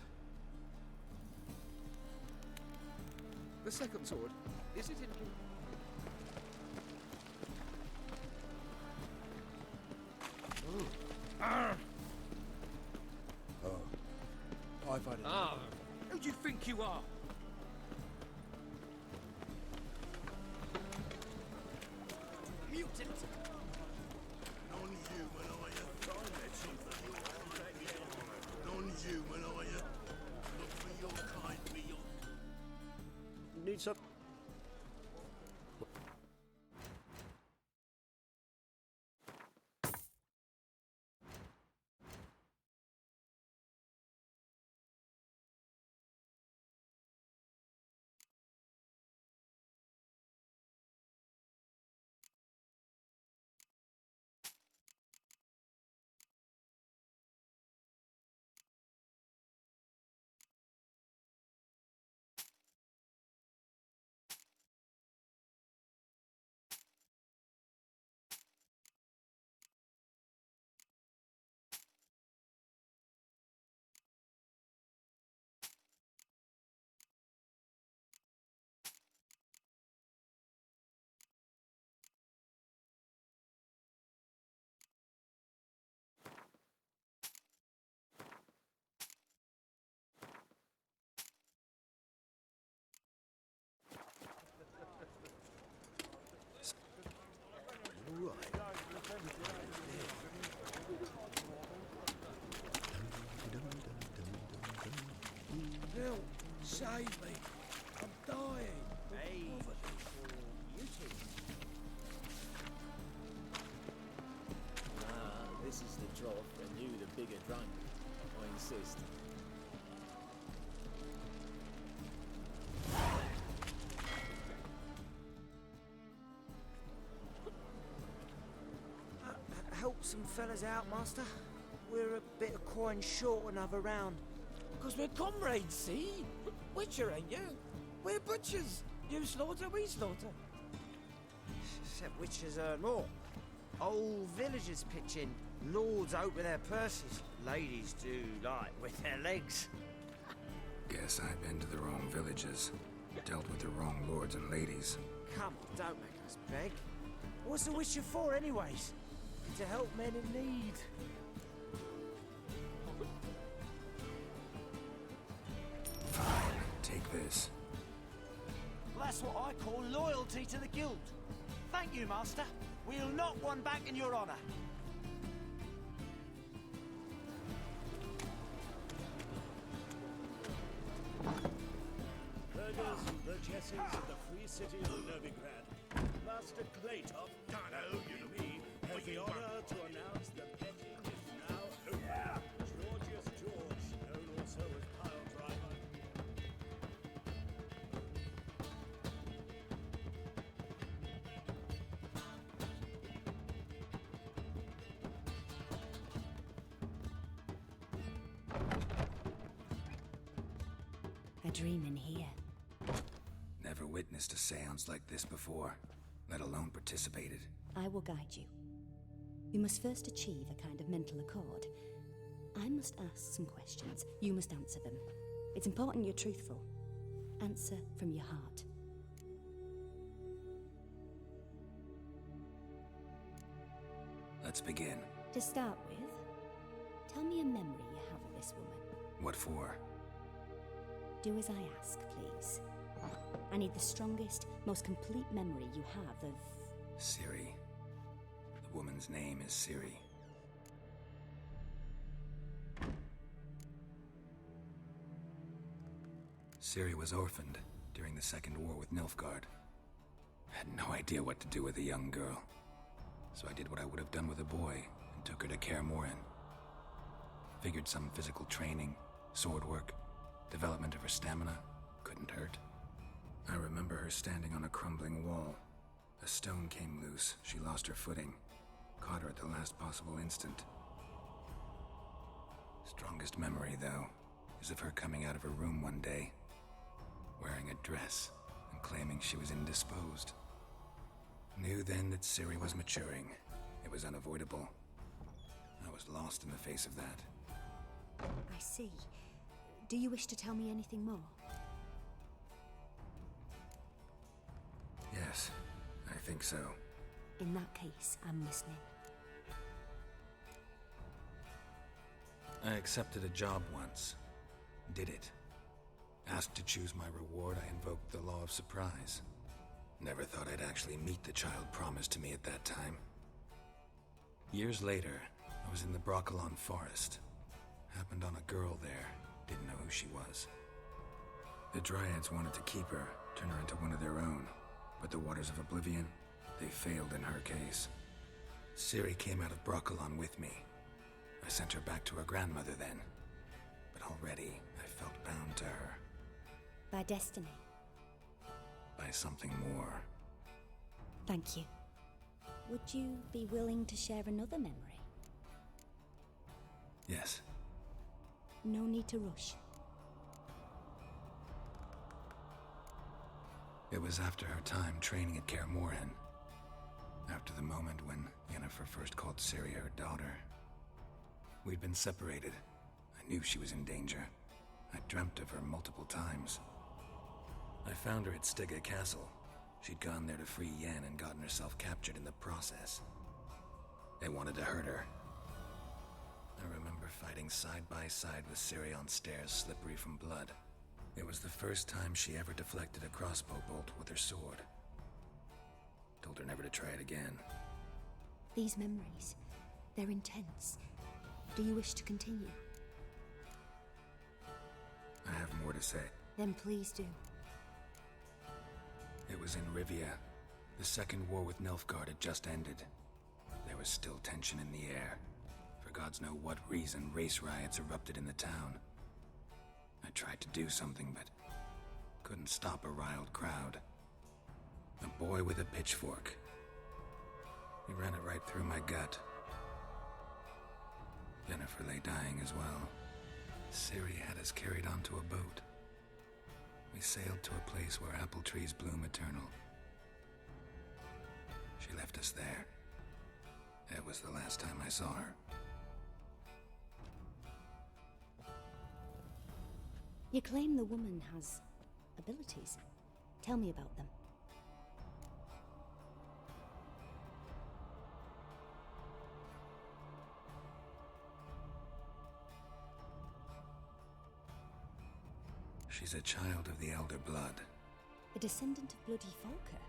The second sword, is it in blue? I've had it. Ah, who do you think you are? Mutant! Non-human, are you? Non-human, are you? Look for your kind, be your... Need some. Help! Save me! I'm dying! Hey, you two. This is the trough, and you the bigger drunk. I insist. Help some fellas out, master. We're a bit of coin short another round. Because we're comrades, see? Witcher, ain't you? We're butchers. You slaughter, we slaughter. Except witches earn more. Old villagers pitch in. Lords out with their purses. Ladies do like with their legs. Guess I've been to the wrong villages. Dealt with the wrong lords and ladies. Come on, don't make us beg. What's a witcher for, anyways? To help men in need. Fine, take this. That's what I call loyalty to the guild. Thank you, master. We'll knock one back in your honor. Burghers and burgesses of the free city of Novigrad, Master Claytop, me, has the honor to announce the betting is now over. Georgius George, known also as Pile Driver. dreaming here. Never witnessed a seance like this before, let alone participated. I will guide you. You must first achieve a kind of mental accord. I must ask some questions. You must answer them. It's important you're truthful. Answer from your heart. Let's begin. To start with, tell me a memory you have of this woman. What for? Do as I ask, please. I need the strongest, most complete memory you have of... Ciri. The woman's name is Ciri. Ciri was orphaned during the Second War with Nilfgaard. Had no idea what to do with a young girl. So I did what I would have done with a boy and took her to Kaer Morhen. Figured some physical training, sword work, development of her stamina couldn't hurt. I remember her standing on a crumbling wall. A stone came loose, she lost her footing. Caught her at the last possible instant. Strongest memory, though, is of her coming out of her room one day, wearing a dress and claiming she was indisposed. Knew then that Ciri was maturing. It was unavoidable. I was lost in the face of that. I see. Do you wish to tell me anything more? Yes, I think so. In that case, I'm listening. I accepted a job once. Did it. Asked to choose my reward, I invoked the law of surprise. Never thought I'd actually meet the child promised to me at that time. Years later, I was in the Broccolon forest. Happened on a girl there. Didn't know who she was. The Dryads wanted to keep her, turn her into one of their own. But the Waters of Oblivion, they failed in her case. Ciri came out of Broccolon with me. I sent her back to her grandmother then. But already, I felt bound to her. By destiny. By something more. Thank you. Would you be willing to share another memory? Yes. No need to rush. It was after her time training at Kaer Morhen. After the moment when Yennefer first called Ciri her daughter. We'd been separated. I knew she was in danger. I dreamt of her multiple times. I found her at Stygga Castle. She'd gone there to free Yen and gotten herself captured in the process. They wanted to hurt her. I remember fighting side by side with Ciri on stairs slippery from blood. It was the first time she ever deflected a crossbow bolt with her sword. Told her never to try it again. These memories, they're intense. Do you wish to continue? I have more to say. Then please do. It was in Rivia. The Second War with Nilfgaard had just ended. There was still tension in the air. For gods know what reason, race riots erupted in the town. I tried to do something, but couldn't stop a riled crowd. A boy with a pitchfork. He ran it right through my gut. Yennefer lay dying as well. Ciri had us carried onto a boat. We sailed to a place where apple trees bloom eternal. She left us there. That was the last time I saw her. You claim the woman has abilities. Tell me about them. She's a child of the Elder Blood. A descendant of bloody Volker.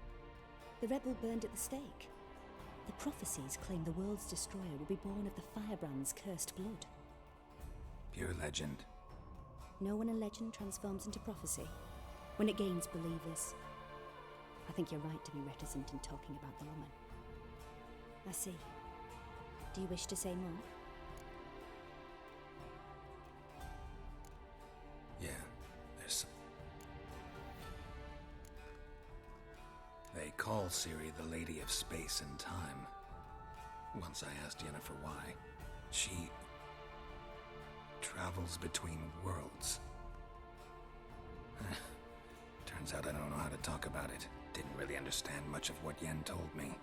The rebel burned at the stake. The prophecies claim the world's destroyer will be born of the Firebrand's cursed blood. Pure legend. Know when a legend transforms into prophecy? When it gains believers. I think you're right to be reticent in talking about the woman. I see. Do you wish to say more? Yeah, there's... They call Ciri the Lady of Space and Time. Once I asked Yennefer why. She... travels between worlds. Turns out I don't know how to talk about it. Didn't really understand much of what Yen told me.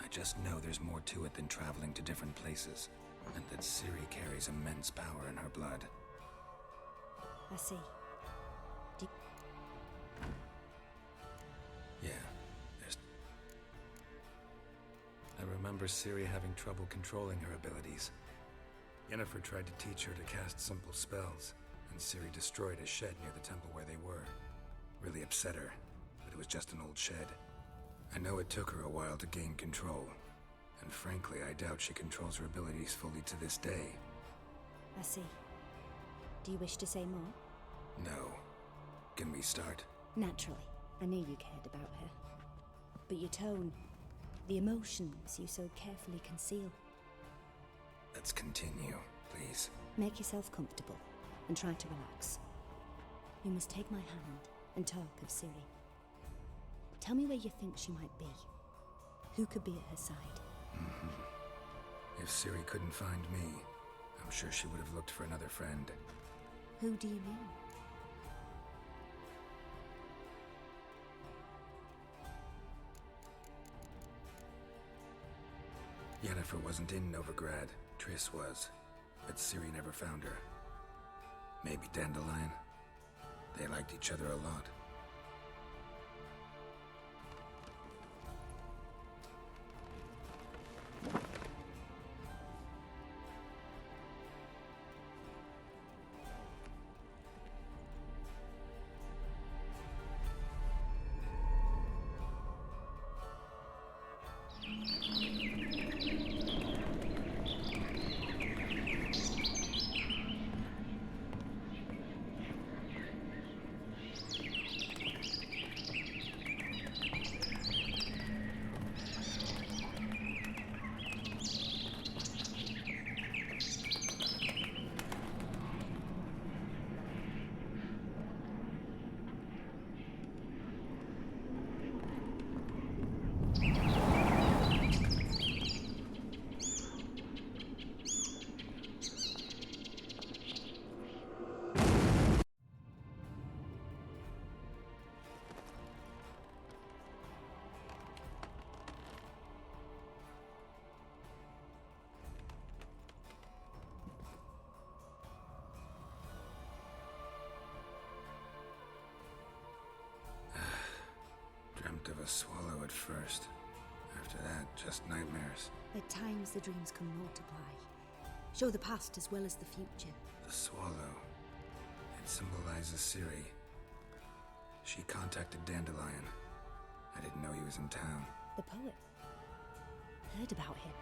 I just know there's more to it than traveling to different places, and that Ciri carries immense power in her blood. I see. Yeah, I remember Ciri having trouble controlling her abilities. Yennefer tried to teach her to cast simple spells, and Ciri destroyed a shed near the temple where they were. Really upset her, but it was just an old shed. I know it took her a while to gain control, and frankly, I doubt she controls her abilities fully to this day. I see. Do you wish to say more? No. Can we start? Naturally. I knew you cared about her. But your tone, the emotions you so carefully conceal. Let's continue, please. Make yourself comfortable and try to relax. You must take my hand and talk of Ciri. Tell me where you think she might be. Who could be at her side? If Ciri couldn't find me, I'm sure she would have looked for another friend. Who do you mean? Yennefer wasn't in Novigrad. Triss was. But Ciri never found her. Maybe Dandelion? They liked each other a lot. Of a swallow at first. After that, just nightmares. At times, the dreams can multiply. Show the past as well as the future. The swallow. It symbolizes Ciri. She contacted Dandelion. I didn't know he was in town. The poet. Heard about him.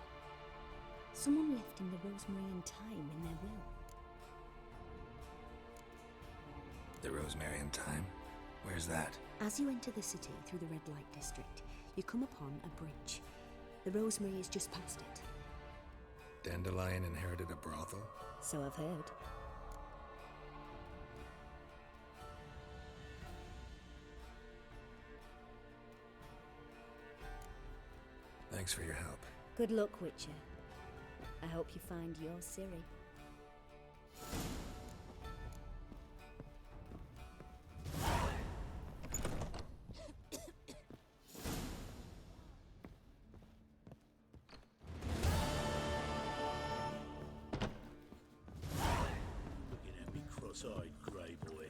Someone left him the Rosemary and Thyme in their will. The Rosemary and Thyme? Where's that? As you enter the city through the red light district, you come upon a bridge. The Rosemary is just past it. Dandelion inherited a brothel? So I've heard. Thanks for your help. Good luck, Witcher. I hope you find your Ciri. Cross-eyed grey boy.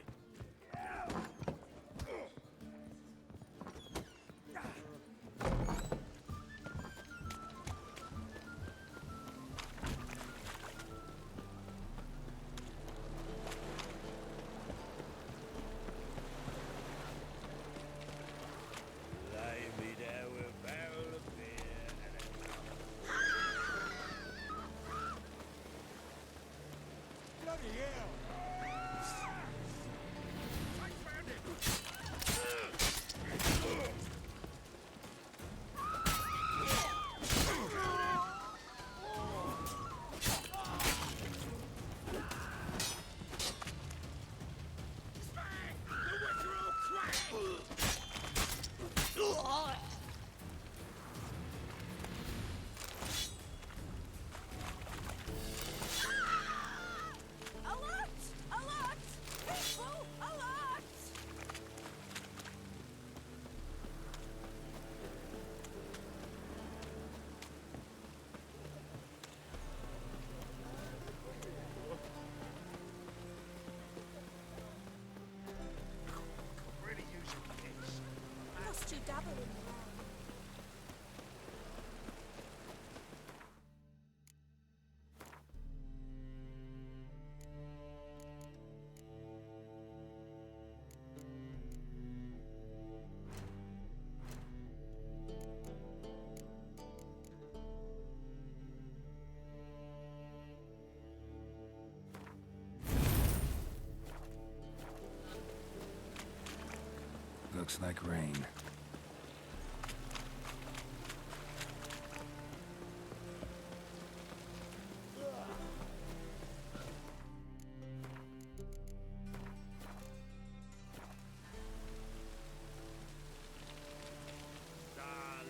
Looks like rain.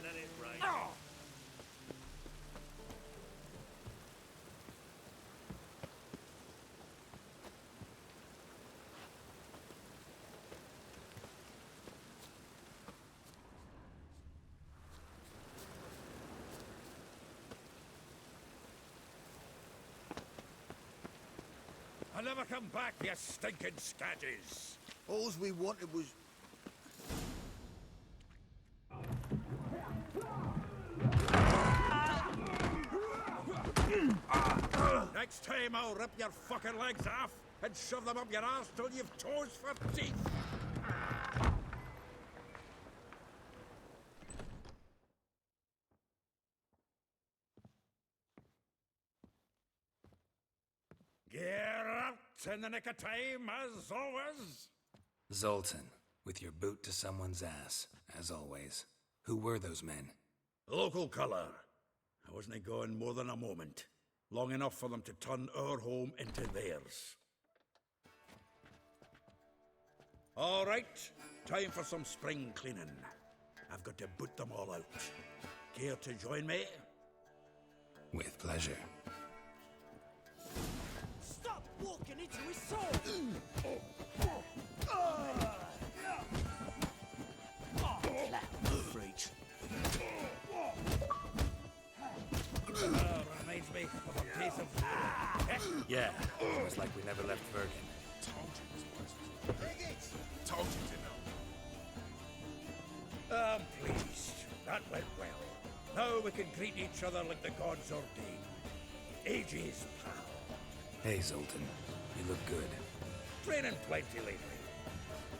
Let it rain. I'll never come back, you stinking scatties! All we wanted was... Next time I'll rip your fucking legs off and shove them up your arse till you've toes for teeth! Get out in the nick of time, as always! Zoltan, with your boot to someone's ass, as always. Who were those men? Local colour. I wasn't gone more than a moment. Long enough for them to turn our home into theirs. All right, time for some spring cleaning. I've got to boot them all out. Care to join me? With pleasure. Stop walking into his sword! Freaks. Reminds me of a piece of... Yeah, almost like we never left Bergen. Told you to know. I'm pleased. That went well. Now we can greet each other like the gods ordained. Ages, pal. Hey, Zoltan. You look good. Training plenty lately.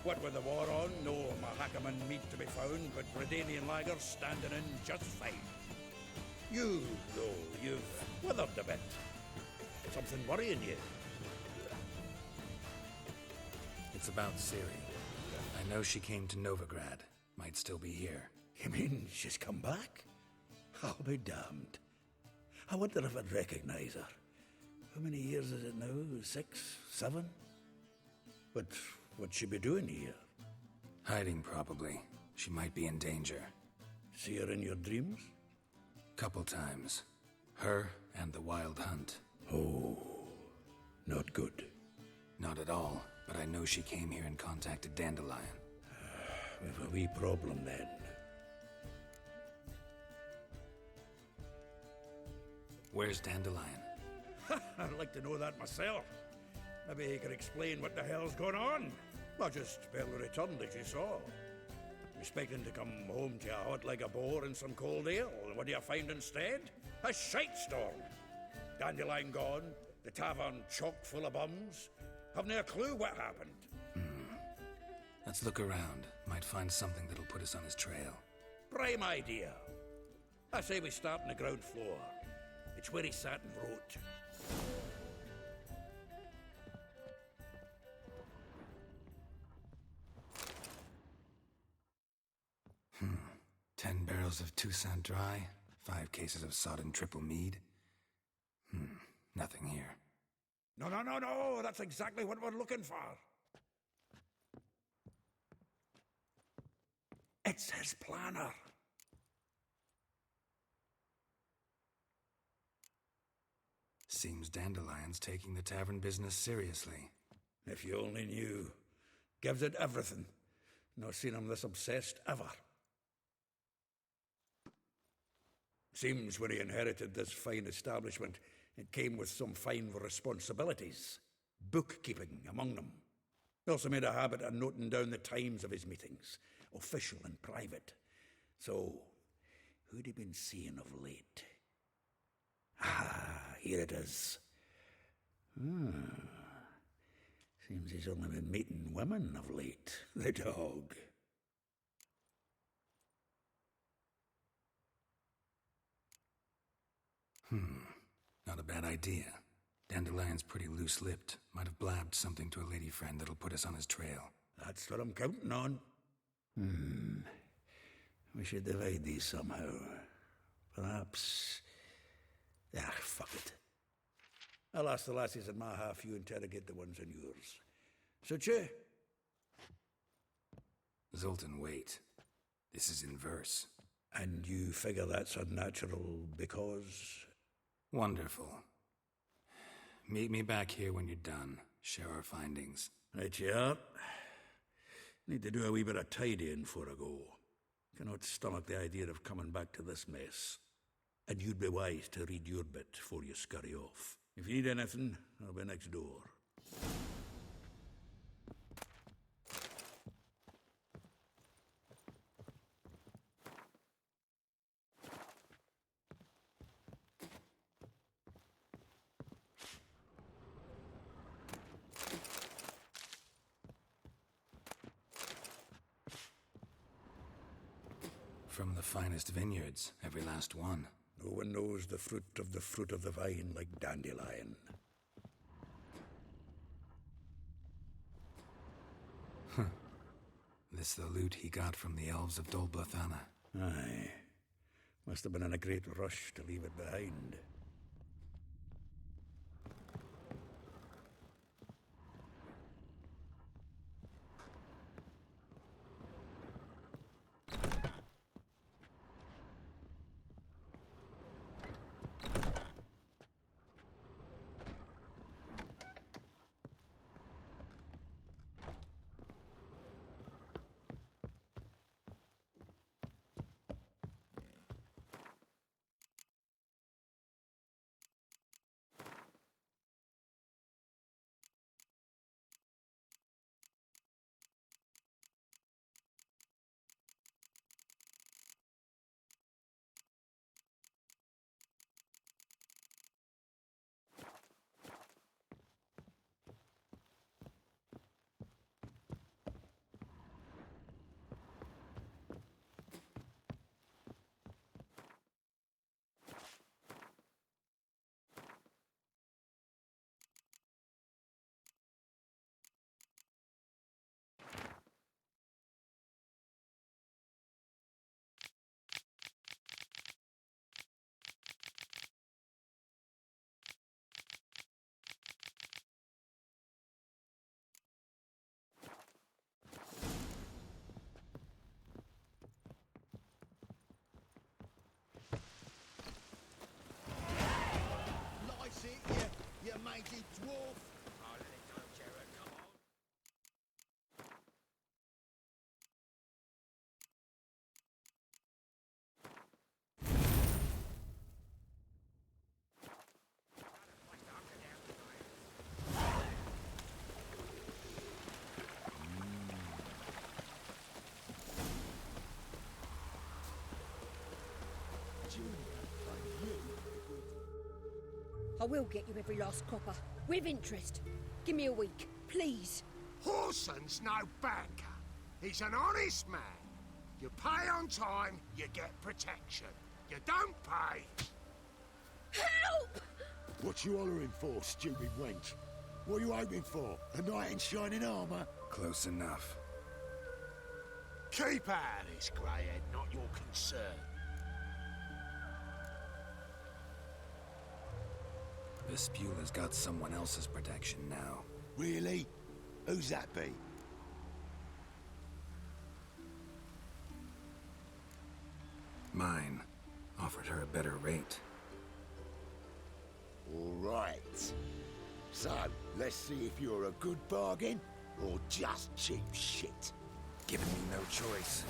What with the war on, no Mahakaman meat to be found, but Redanian lagers standing in just fine. You, though, you've withered a bit. Something worrying you? It's about Ciri. I know she came to Novigrad. Might still be here. You mean she's come back? I'll be damned. I wonder if I'd recognize her. How many years is it now? 6, 7? But what'd she be doing here? Hiding, probably. She might be in danger. See her in your dreams? Couple times. Her and the Wild Hunt. Oh, not good. Not at all, but I know she came here and contacted Dandelion. We've a wee problem then. Where's Dandelion? I'd like to know that myself. Maybe he could explain what the hell's going on. Not just barely returned, as you saw. Expecting to come home to a hot like a boar and some cold ale, and what do you find instead? A shite storm. Dandelion gone, the tavern chock full of bums. Haven't a clue what happened. Let's look around. Might find something that'll put us on his trail. Prime idea. I say we start on the ground floor. It's where he sat and wrote. Hmm. 10 barrels of Toussaint Dry, 5 cases of sodden triple mead. Nothing here. No, that's exactly what we're looking for. It's his planner. Seems Dandelion's taking the tavern business seriously. If you only knew. Gives it everything. Not seen him this obsessed ever. Seems when he inherited this fine establishment, it came with some fine responsibilities. Bookkeeping among them. He also made a habit of noting down the times of his meetings, official and private. So, who'd he been seeing of late? Here it is. Seems he's only been meeting women of late. The dog. Not a bad idea. Dandelion's pretty loose-lipped. Might have blabbed something to a lady friend that'll put us on his trail. That's what I'm counting on. We should divide these somehow. Perhaps... fuck it. I'll ask the lassies in my half, you interrogate the ones in yours. Suit you? Zoltan, wait. This is in verse. And you figure that's unnatural because... Wonderful. Meet me back here when you're done. Share our findings. Right you are. Need to do a wee bit of tidying before I go. Cannot stomach the idea of coming back to this mess. And you'd be wise to read your bit before you scurry off. If you need anything, I'll be next door. From the finest vineyards, every last one. No one knows the fruit of the vine like Dandelion. This the loot he got from the elves of Dol Blathanna. Aye. Must have been in a great rush to leave it behind. You mangy dwarf! Oh, let it go, Jared, come on. I will get you every last copper, with interest. Give me a week, please. Horson's no banker. He's an honest man. You pay on time, you get protection. You don't pay... Help! What you hollering for, stupid wench? What are you hoping for? A knight in shining armour? Close enough. Keep out of this, greyhead, not your concern. Vespula's got someone else's protection now. Really? Who's that be? Mine. Offered her a better rate. All right. So, let's see if you're a good bargain or just cheap shit. Giving me no choice.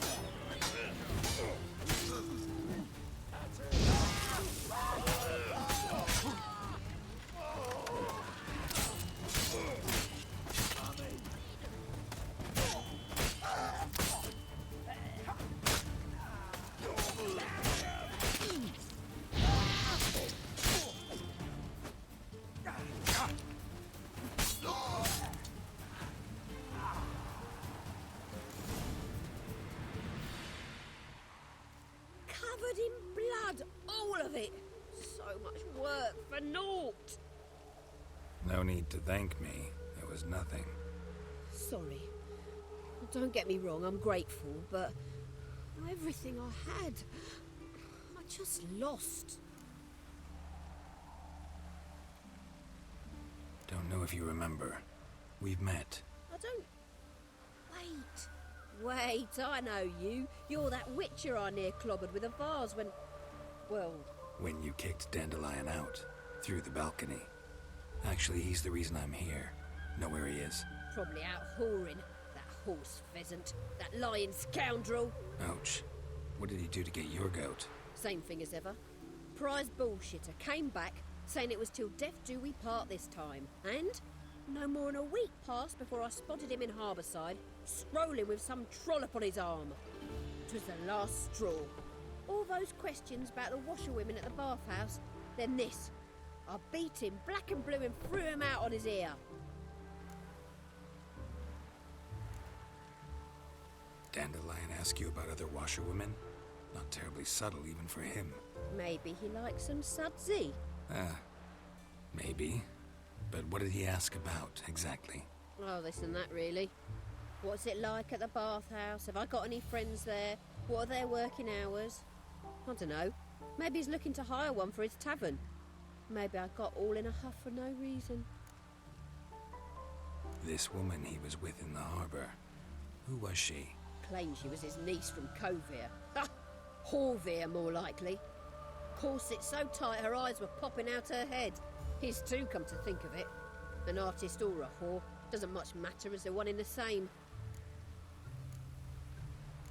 Covered in blood, all of it. So much work for naught. No need to thank me. It was nothing. Sorry. don't get me wrong, I'm grateful, but everything I had, I just lost. Don't know if you remember. We've met. I don't... Wait, I know you. You're that witcher I near clobbered with a vase when... Well... When you kicked Dandelion out, through the balcony. Actually, he's the reason I'm here. Know where he is? Probably out whoring. That horse pheasant. That lying scoundrel. Ouch. What did he do to get your goat? Same thing as ever. Prize bullshitter came back, saying it was till death do we part this time. And no more than a week passed before I spotted him in Harbourside, strolling with some trollop on his arm. 'Twas the last straw. All those questions about the washerwomen at the bathhouse, then this. I beat him black and blue and threw him out on his ear. Dandelion ask you about other washerwomen? Not terribly subtle even for him. Maybe he likes some sudsy. Maybe. But what did he ask about, exactly? Oh, this and that, really. What's it like at the bathhouse? Have I got any friends there? What are their working hours? I don't know. Maybe he's looking to hire one for his tavern. Maybe I got all in a huff for no reason. This woman he was with in the harbour. Who was she? Claims she was his niece from Covere. Ha! Horvere, more likely. Corset so tight her eyes were popping out her head. His too, come to think of it. An artist or a whore. Doesn't much matter as they're one in the same.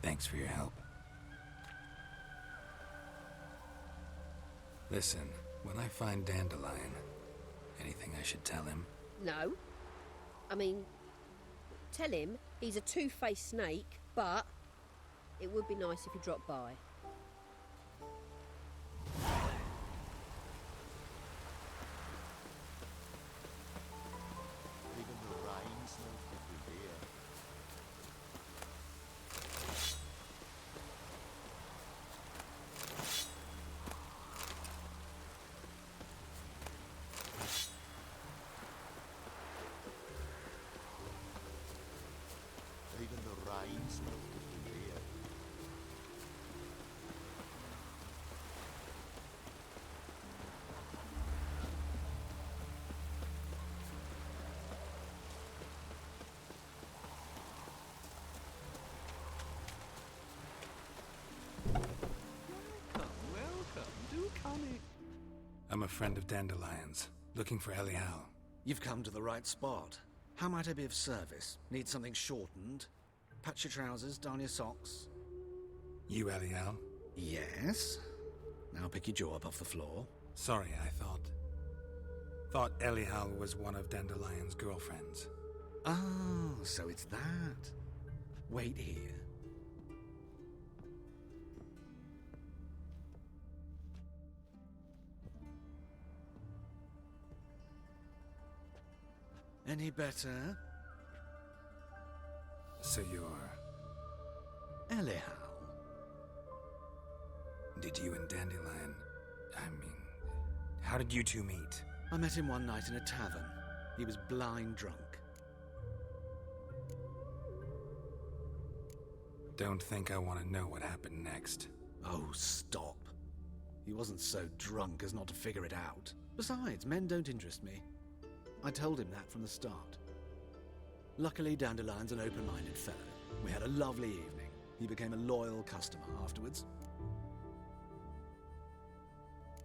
Thanks for your help. Listen, when I find Dandelion, anything I should tell him? No. I mean, tell him he's a two-faced snake, but it would be nice if he dropped by. Even the rain smells different here. Even the rain smells different here. Welcome. Do come in. I'm a friend of Dandelion's, looking for Elial. You've come to the right spot. How might I be of service? Need something shortened? Patch your trousers, darn your socks. You Elial? Yes. Now pick your jaw up off the floor. Sorry, I thought Elial was one of Dandelion's girlfriends. Oh, so it's that. Wait here. Any better? So you're... Elial. Did you and Dandelion... how did you two meet? I met him one night in a tavern. He was blind drunk. Don't think I want to know what happened next. Oh, stop. He wasn't so drunk as not to figure it out. Besides, men don't interest me. I told him that from the start. Luckily, Dandelion's an open-minded fellow. We had a lovely evening. He became a loyal customer afterwards.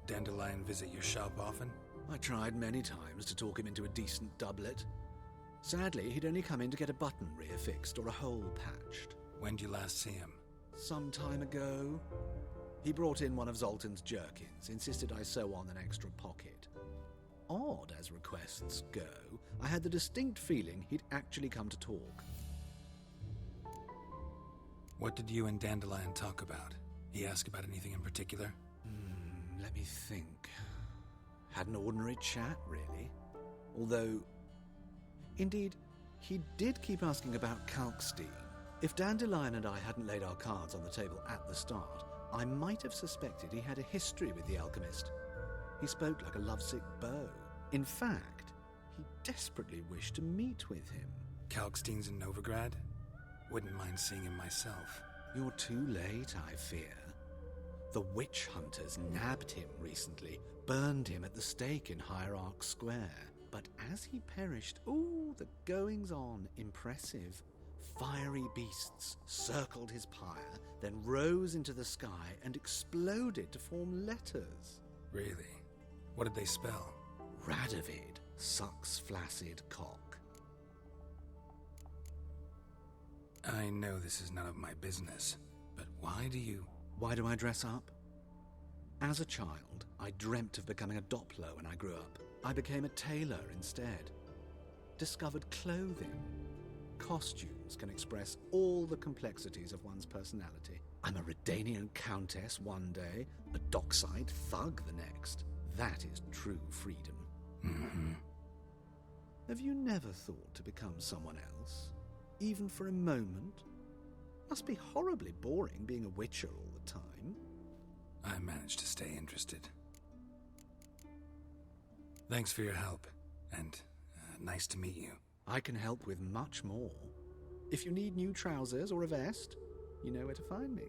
Dandelion visit your shop often? I tried many times to talk him into a decent doublet. Sadly, he'd only come in to get a button reaffixed or a hole patched. When'd you last see him? Some time ago. He brought in one of Zoltan's jerkins, insisted I sew on an extra pocket. Odd as requests go, I had the distinct feeling he'd actually come to talk. What did you and Dandelion talk about? He ask about anything in particular? Let me think. Had an ordinary chat, really. Although, indeed, he did keep asking about Kalkstein. If Dandelion and I hadn't laid our cards on the table at the start, I might have suspected he had a history with the alchemist. He spoke like a lovesick beau. In fact, he desperately wished to meet with him. Kalkstein's in Novigrad? Wouldn't mind seeing him myself. You're too late, I fear. The witch hunters nabbed him recently, burned him at the stake in Hierarch Square. But as he perished, ooh, the goings-on, impressive. Fiery beasts circled his pyre, then rose into the sky and exploded to form letters. Really? What did they spell? Radovid sucks flaccid cock. I know this is none of my business, but why do I dress up? As a child, I dreamt of becoming a Doppler when I grew up. I became a tailor instead. Discovered clothing. Costumes can express all the complexities of one's personality. I'm a Redanian countess one day, a dockside thug the next. That is true freedom. Mm-hmm. Have you never thought to become someone else? Even for a moment? Must be horribly boring being a witcher all the time. I managed to stay interested. Thanks for your help, and nice to meet you. I can help with much more. If you need new trousers or a vest, you know where to find me.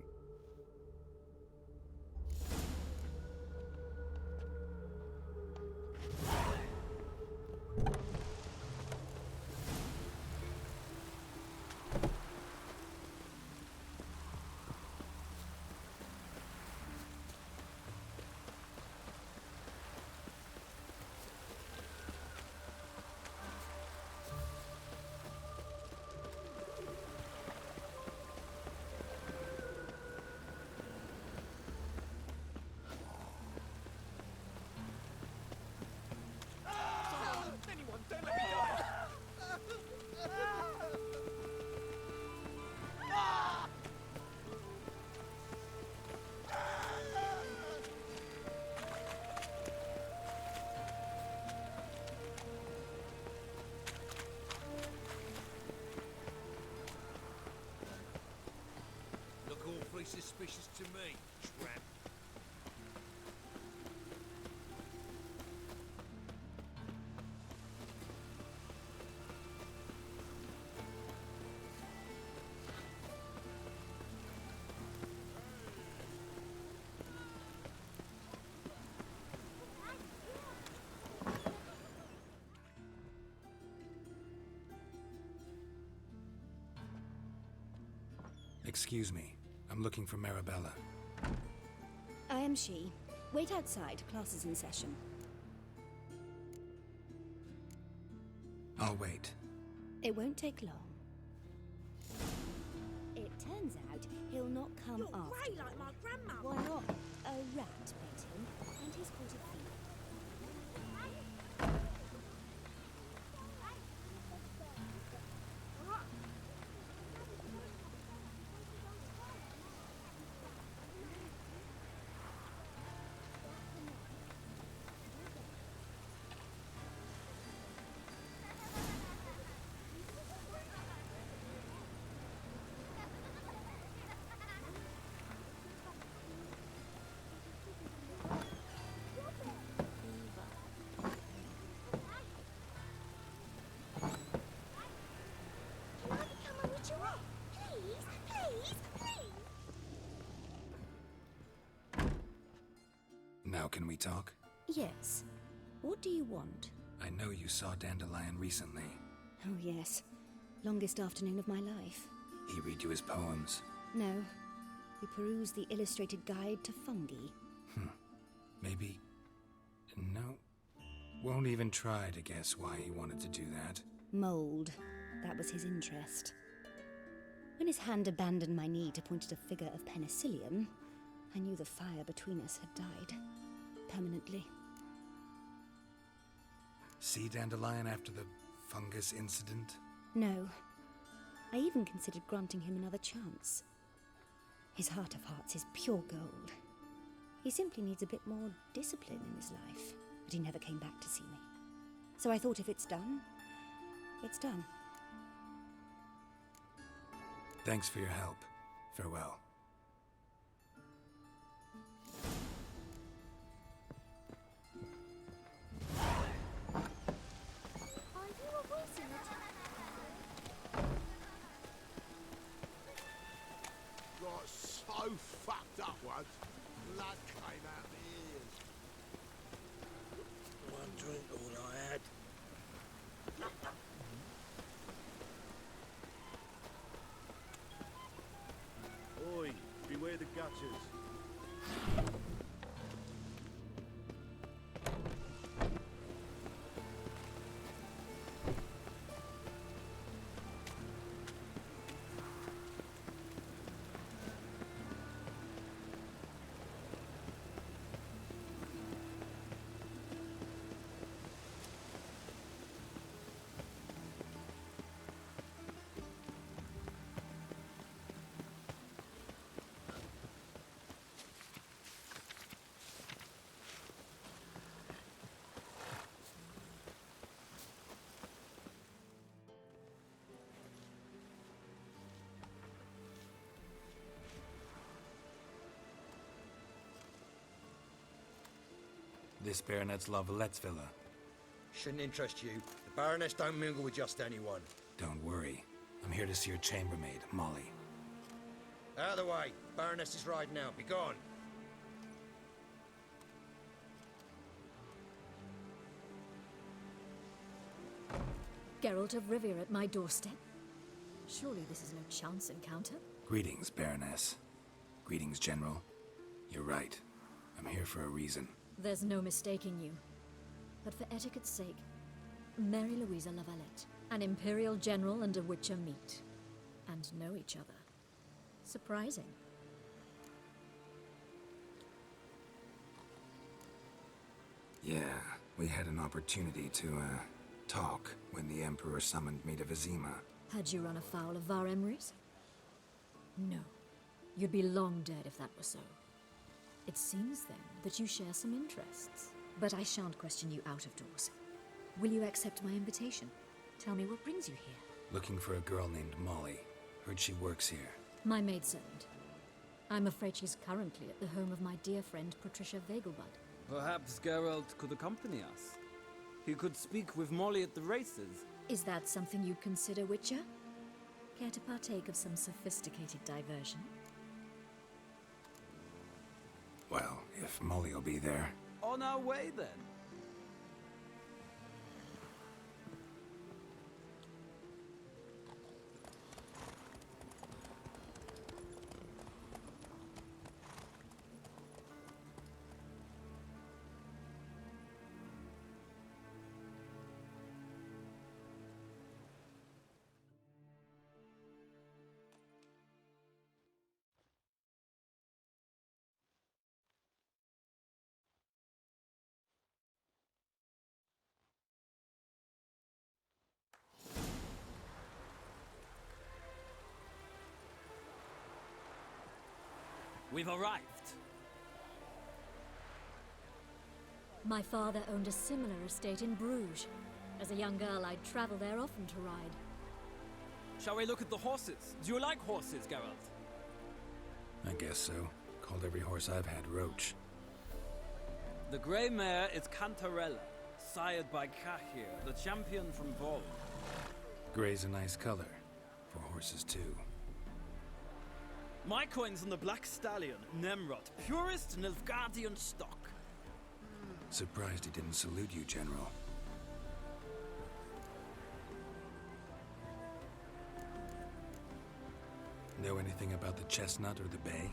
Suspicious to me, tramp. Excuse me. I'm looking for Marabella. I am she. Wait outside. Class is in session. I'll wait. It won't take long. It turns out he'll not come You're after grey all. like my grandmother. Why not? A rat bit him, and he's caught a thief. Now can we talk? Yes. What do you want? I know you saw Dandelion recently. Oh, yes. Longest afternoon of my life. He read you his poems. No. We perused the illustrated guide to fungi. Maybe... No. Won't even try to guess why he wanted to do that. Mold. That was his interest. When his hand abandoned my knee to point at a figure of penicillium, I knew the fire between us had died. Permanently. See Dandelion after the fungus incident? No. I even considered granting him another chance. His heart of hearts is pure gold. He simply needs a bit more discipline in his life. But he never came back to see me. So I thought if it's done, it's done. Thanks for your help. Farewell. fucked up once. Blood came out my ears. One drink, all I had. Oi, beware the gutters. This Baronet's Lavallette's villa. Shouldn't interest you. The Baroness don't mingle with just anyone. Don't worry. I'm here to see your chambermaid, Molly. Out of the way. Baroness is riding out. Be gone. Geralt of Rivia at my doorstep? Surely this is no chance encounter? Greetings, Baroness. Greetings, General. You're right. I'm here for a reason. There's no mistaking you. But for etiquette's sake, Mary Louisa Lavalette, an Imperial General and a Witcher meet. And know each other. Surprising. Yeah, we had an opportunity to, talk when the Emperor summoned me to Vizima. Had you run afoul of Var Emrys? No. You'd be long dead if that were so. It seems, then, that you share some interests. But I shan't question you out of doors. Will you accept my invitation? Tell me what brings you here. Looking for a girl named Molly. Heard she works here. My maidservant. I'm afraid she's currently at the home of my dear friend Patricia Vegelbud. Perhaps Geralt could accompany us. He could speak with Molly at the races. Is that something you'd consider, Witcher? Care to partake of some sophisticated diversion? Well, if Molly will be there. On our way, then. We've arrived. My father owned a similar estate in Bruges. As a young girl, I'd travel there often to ride. Shall we look at the horses? Do you like horses, Geralt? I guess so. Called every horse I've had Roach. The grey mare is Cantarella, sired by Cahir, the champion from Vol. Grey's a nice color. For horses, too. My coin's on the Black Stallion, Nemrod, purest Nilfgaardian stock. Surprised he didn't salute you, General. Know anything about the chestnut or the bay?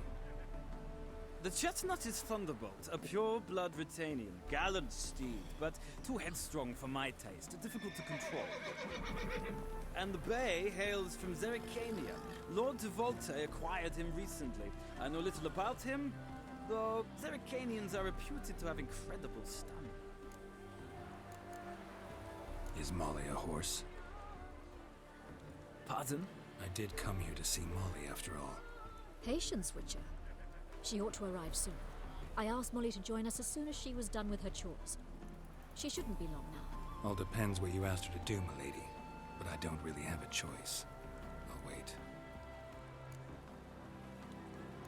The chestnut is Thunderbolt, a pure-blood Britannian, gallant steed, but too headstrong for my taste, difficult to control. And the bay hails from Zerrikania. Lord de Volte acquired him recently. I know little about him, though Zerrikanians are reputed to have incredible stamina. Is Molly a horse? Pardon? I did come here to see Molly, after all. Patience, Witcher. She ought to arrive soon. I asked Molly to join us as soon as she was done with her chores. She shouldn't be long now. All depends what you asked her to do, milady. But I don't really have a choice. I'll wait.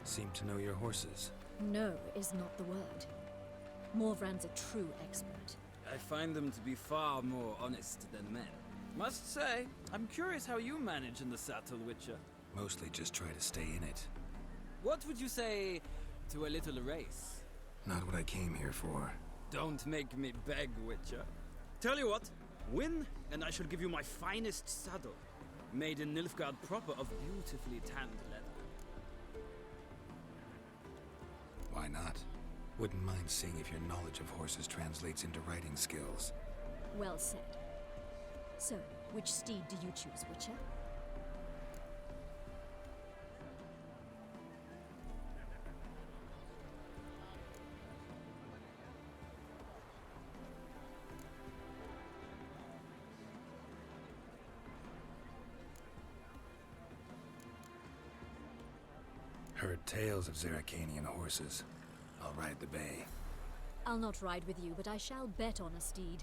Seem to know your horses. No is not the word. Morvran's a true expert. I find them to be far more honest than men. Must say, I'm curious how you manage in the saddle, Witcher. Mostly just try to stay in it. What would you say to a little race? Not what I came here for. Don't make me beg, Witcher. Tell you what, win, and I shall give you my finest saddle, made in Nilfgaard proper of beautifully tanned leather. Why not? Wouldn't mind seeing if your knowledge of horses translates into riding skills. Well said. So, which steed do you choose, Witcher? Heard tales of Zeracanian horses. I'll ride the bay. I'll not ride with you, but I shall bet on a steed.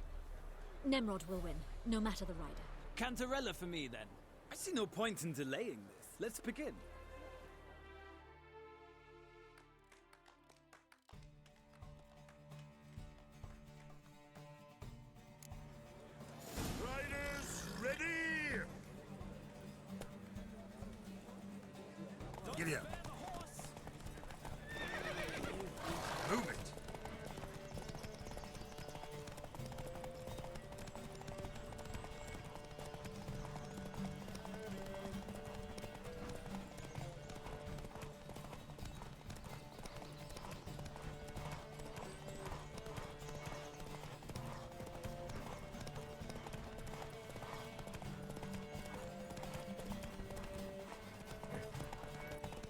Nemrod will win, no matter the rider. Cantarella for me, then. I see no point in delaying this. Let's begin. Riders, ready! Giddy up. Move it.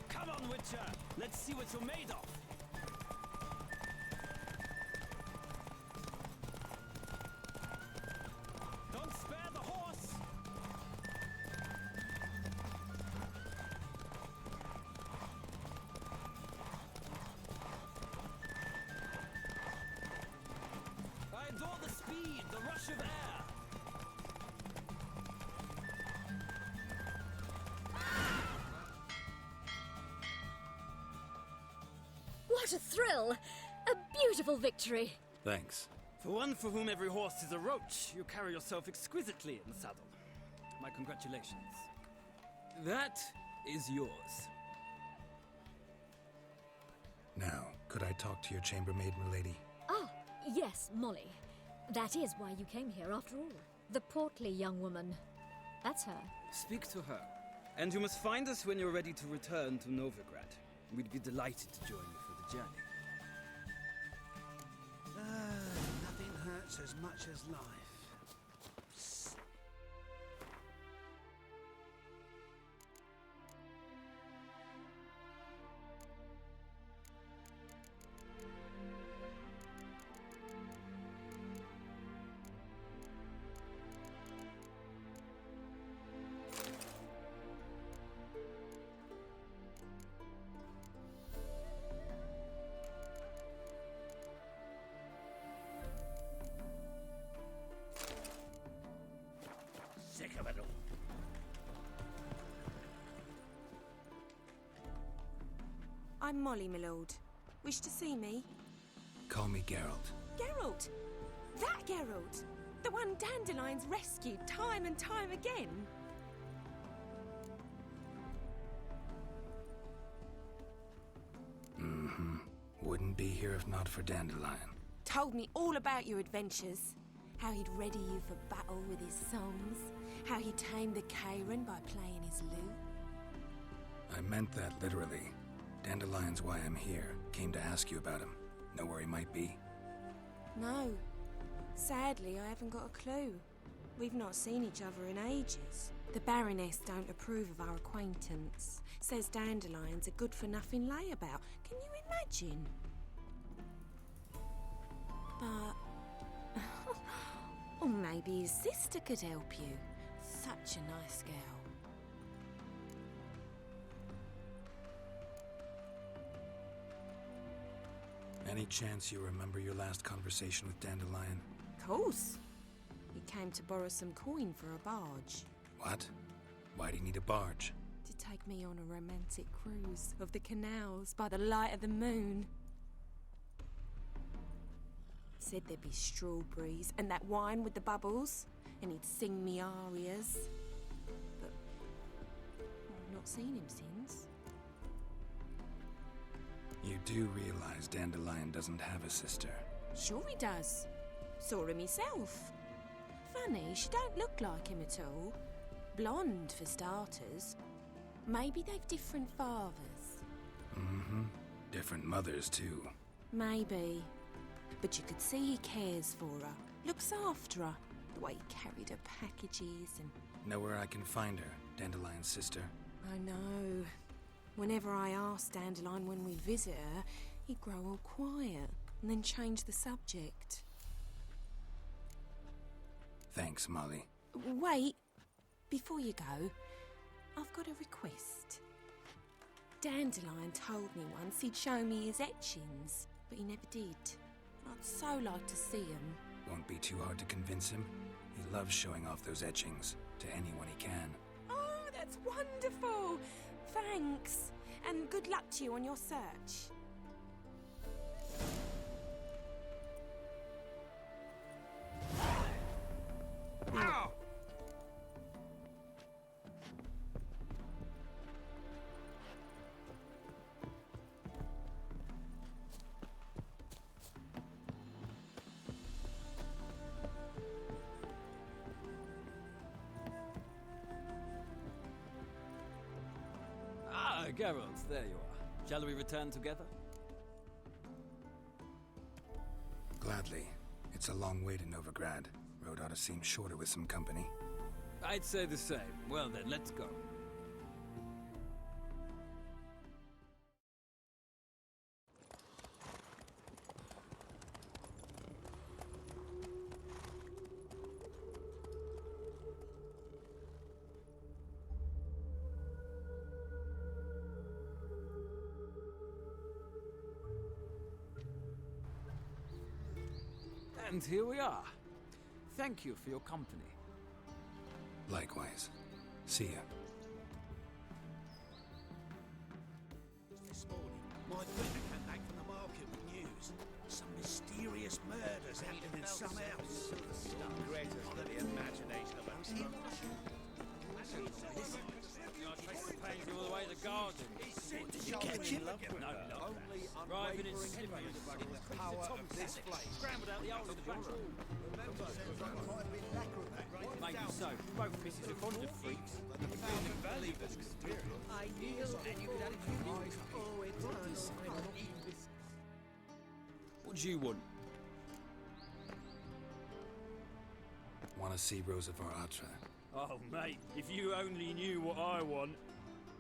Come on, Witcher! Let's see what you're made of! Don't spare the horse! I adore the speed, the rush of air! What a thrill! A beautiful victory! Thanks. For one for whom every horse is a roach, you carry yourself exquisitely in the saddle. My congratulations. That is yours. Now, could I talk to your chambermaid, milady? Ah, yes, Molly. That is why you came here after all. The portly young woman. That's her. Speak to her. And you must find us when you're ready to return to Novigrad. We'd be delighted to join you for the journey. Nothing hurts as much as life. Sick of it all. I'm Molly, my lord. Wish to see me? Call me Geralt. Geralt! That Geralt! The one Dandelion's rescued time and time again! Mm-hmm. Wouldn't be here if not for Dandelion. Told me all about your adventures. How he'd ready you for battle with his songs. How he tamed the Kairan by playing his lute. I meant that literally. Dandelion's why I'm here. Came to ask you about him. Know where he might be? No. Sadly, I haven't got a clue. We've not seen each other in ages. The Baroness don't approve of our acquaintance. Says Dandelion's a good-for-nothing layabout. Can you imagine? But... or maybe his sister could help you. Such a nice girl. Any chance you remember your last conversation with Dandelion? Course. He came to borrow some coin for a barge. What? Why do you need a barge? To take me on a romantic cruise of the canals by the light of the moon. Said there'd be strawberries and that wine with the bubbles, and he'd sing me arias. But I've not seen him since. You do realize Dandelion doesn't have a sister. Sure he does. Saw him myself. Funny, she don't look like him at all. Blonde, for starters. Maybe they've different fathers. Mm-hmm. Different mothers, too. Maybe. But you could see he cares for her. Looks after her. The way he carried her packages and... Know where I can find her, Dandelion's sister? I know. Whenever I ask Dandelion when we visit her, he'd grow all quiet and then change the subject. Thanks, Molly. Wait. Before you go, I've got a request. Dandelion told me once he'd show me his etchings, but he never did. I'd so like to see them. Won't be too hard to convince him. He loves showing off those etchings to anyone he can. Oh, that's wonderful! Thanks. And good luck to you on your search. Ow! Ah, Geralt, there you are. Shall we return together? Gladly. It's a long way to Novigrad. Road ought to seem shorter with some company. I'd say the same. Well then, let's go. And here we are. Thank you for your company. Likewise. See ya. This morning, my winner came back from the market with news. Some mysterious murders happening in some house. Greater than the imagination of a Pains you all the way to the garden. Did you catch him? No, no. Driving in slippers. The power of this place. Scrambled out the hole in the back wall. Maybe so. Both misses are fond of freaks. I knew, and you could add it to your eyes. Oh, it does. What do you want? Want to see Rosa Atra? Oh, mate, if you only knew what I want.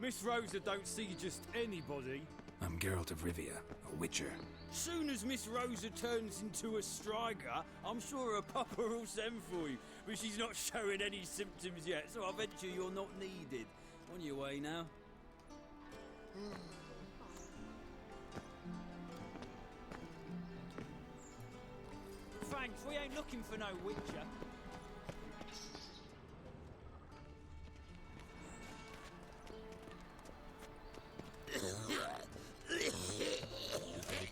Miss Rosa don't see just anybody. I'm Geralt of Rivia, a witcher. Soon as Miss Rosa turns into a striker, I'm sure her papa will send for you. But she's not showing any symptoms yet, so I venture you're not needed. On your way now. Thanks, we ain't looking for no witcher.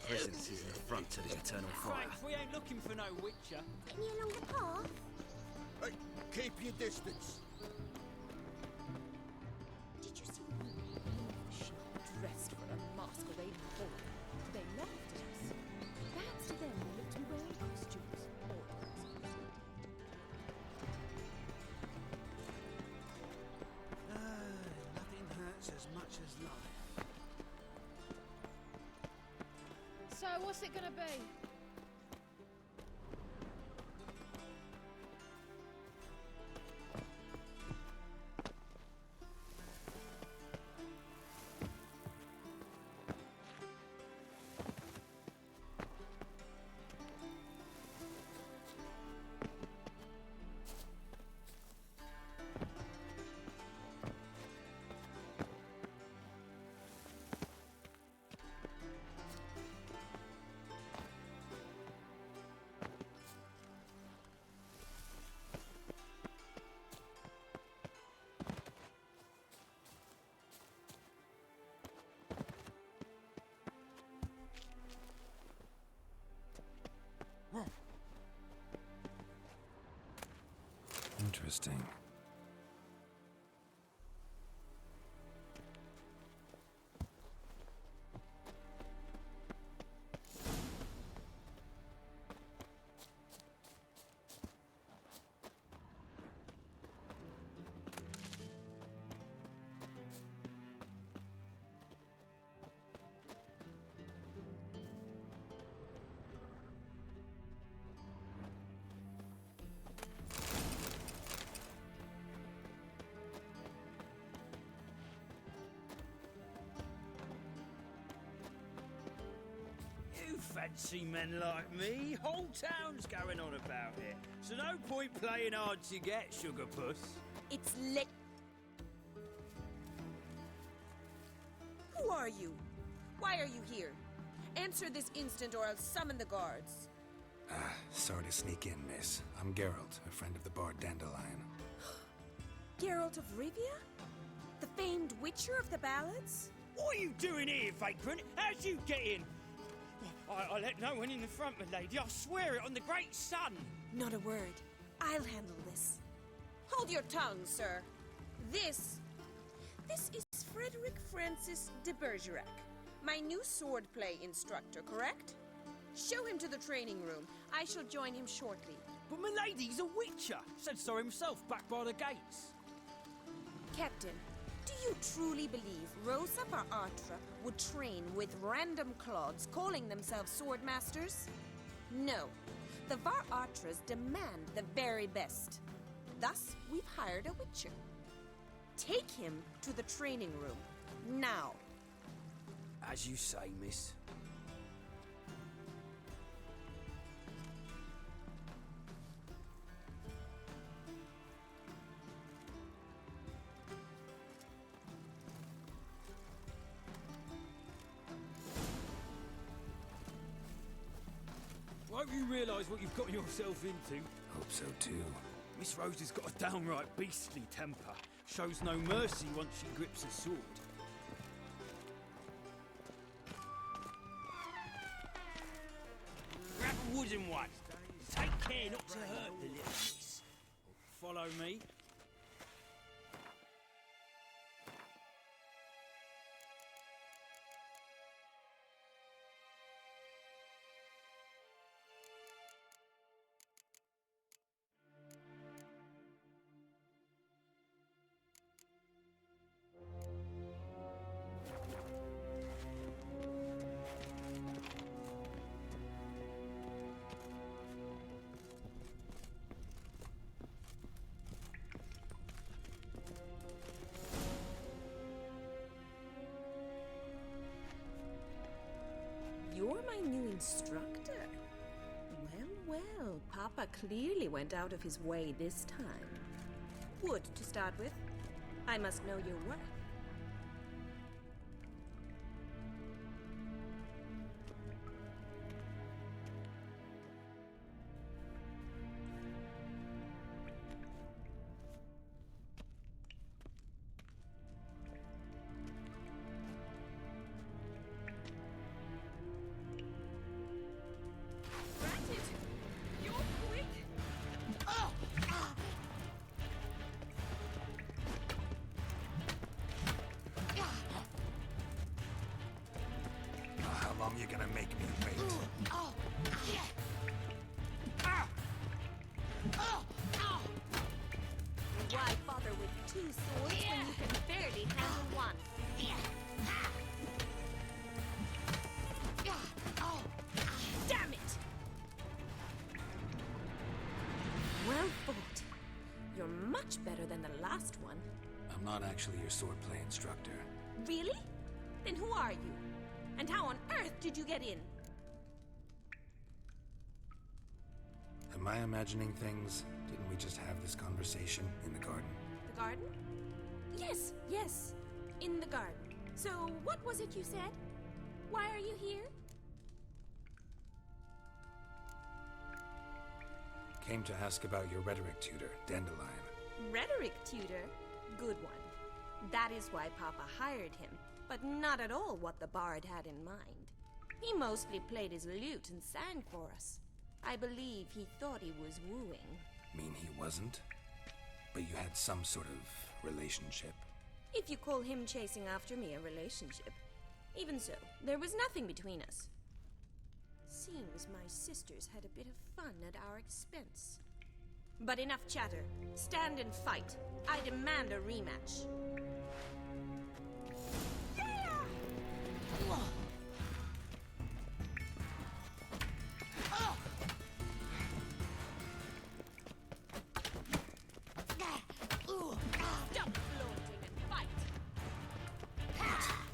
Presence is an affront to the eternal fire. Thanks, we ain't looking for no witcher. Taking you along the path? Hey, keep your distance. Did you see Dressed for a masquerade ball. They laughed at us. Perhaps to them we looked to be wearing costumes. Nothing hurts as much as life. So, what's it gonna be? Interesting. fancy men like me. Whole town's going on about it. So no point playing hard to get, sugar puss. It's lit. Who are you? Why are you here? Answer this instant or I'll summon the guards. Sorry to sneak in, miss. I'm Geralt, a friend of the bard Dandelion. Geralt of Rivia? The famed witcher of the ballads? What are you doing here, vagrant? How'd you get in? I let no one in the front, my lady. I swear it on the great sun. Not a word. I'll handle this. Hold your tongue, sir. This is Frederick Francis de Bergerac, my new swordplay instructor, correct? Show him to the training room. I shall join him shortly. But my lady's a witcher. Said so himself back by the gates. Captain, do you truly believe Rosa Varatra would train with random clods calling themselves sword masters? No. The Varatras demand the very best. Thus, we've hired a witcher. Take him to the training room, now. As you say, miss. I hope you realise what you've got yourself into. Hope so too. Miss Rose has got a downright beastly temper. Shows no mercy once she grips a sword. Grab a wooden one. Take care not to hurt the little miss. Follow me. You're my new instructor. Well, Papa clearly went out of his way this time. Wood, to start with. I must know your worth. How long you gonna make me wait? Why bother with two swords when you can barely handle one? Damn it! Well fought. You're much better than the last one. I'm not actually your swordplay instructor. Really? Then who are you? And how on earth did you get in? Am I imagining things? Didn't we just have this conversation in the garden? The garden? Yes. In the garden. So, what was it you said? Why are you here? Came to ask about your rhetoric tutor, Dandelion. Rhetoric tutor? Good one. That is why Papa hired him, but not at all what the bard had in mind. He mostly played his lute and sang for us. I believe he thought he was wooing. Mean he wasn't? But you had some sort of relationship? If you call him chasing after me a relationship. Even so, there was nothing between us. Seems my sisters had a bit of fun at our expense. But enough chatter. Stand and fight. I demand a rematch. Stop flaunting and fight!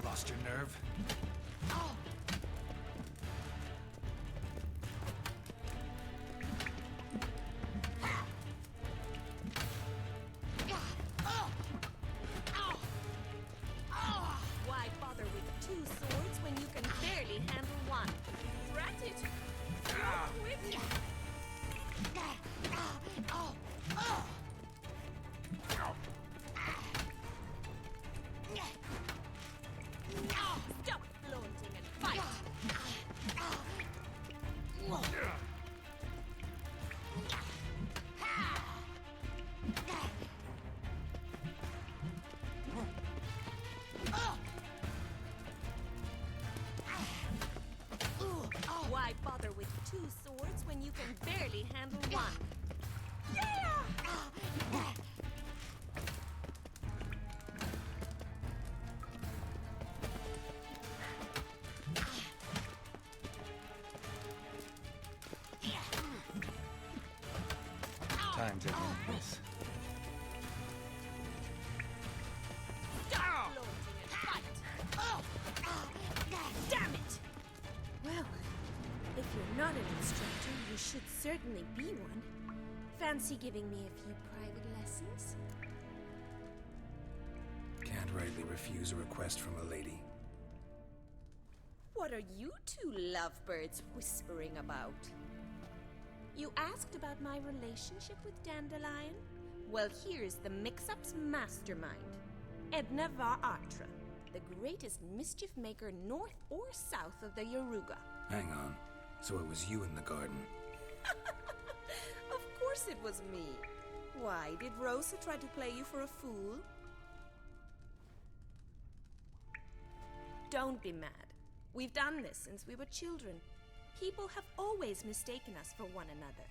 Lost your nerve? Why bother with two swords when you can barely handle one? Time to end this. Stop flaunting and fight! Damn it! Well, if you're not an instructor, you should certainly be one. Fancy giving me a few private lessons? Can't rightly refuse a request from a lady. What are you two lovebirds whispering about? You asked about my relationship with Dandelion? Well, here's the mix-up's mastermind. Edna Va Atra, the greatest mischief maker north or south of the Yaruga. Hang on. So it was you in the garden? Of course it was me. Why, did Rosa try to play you for a fool? Don't be mad. We've done this since we were children. People have always mistaken us for one another.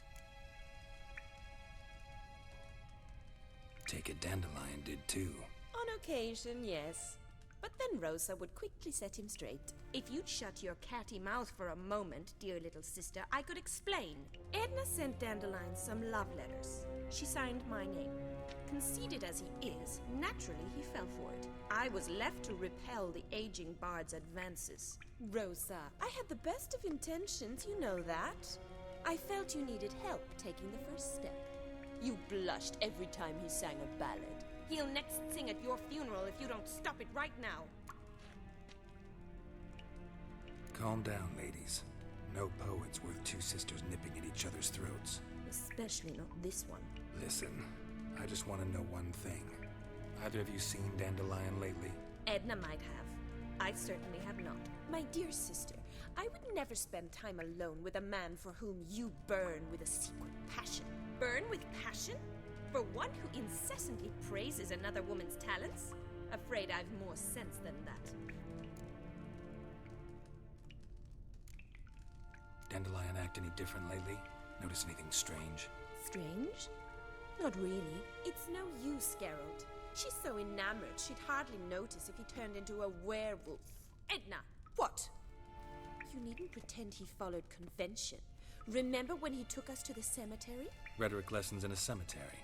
Take it Dandelion did too. On occasion, yes. But then Rosa would quickly set him straight. If you'd shut your catty mouth for a moment, dear little sister, I could explain. Edna sent Dandelion some love letters. She signed my name. Conceited as he is, naturally he fell for it. I was left to repel the aging bard's advances. Rosa, I had the best of intentions, you know that. I felt you needed help taking the first step. You blushed every time he sang a ballad. He'll next sing at your funeral if you don't stop it right now. Calm down, ladies. No poet's worth two sisters nipping at each other's throats. Especially not this one. Listen, I just want to know one thing. Either of you seen Dandelion lately? Edna might have. I certainly have not. My dear sister, I would never spend time alone with a man for whom you burn with a secret passion. Burn with passion? For one who incessantly praises another woman's talents? Afraid I've more sense than that. Dandelion act any different lately? Notice anything strange? Strange? Not really. It's no use, Geralt. She's so enamored she'd hardly notice if he turned into a werewolf. Edna! What? You needn't pretend he followed convention. Remember when he took us to the cemetery? Rhetoric lessons in a cemetery.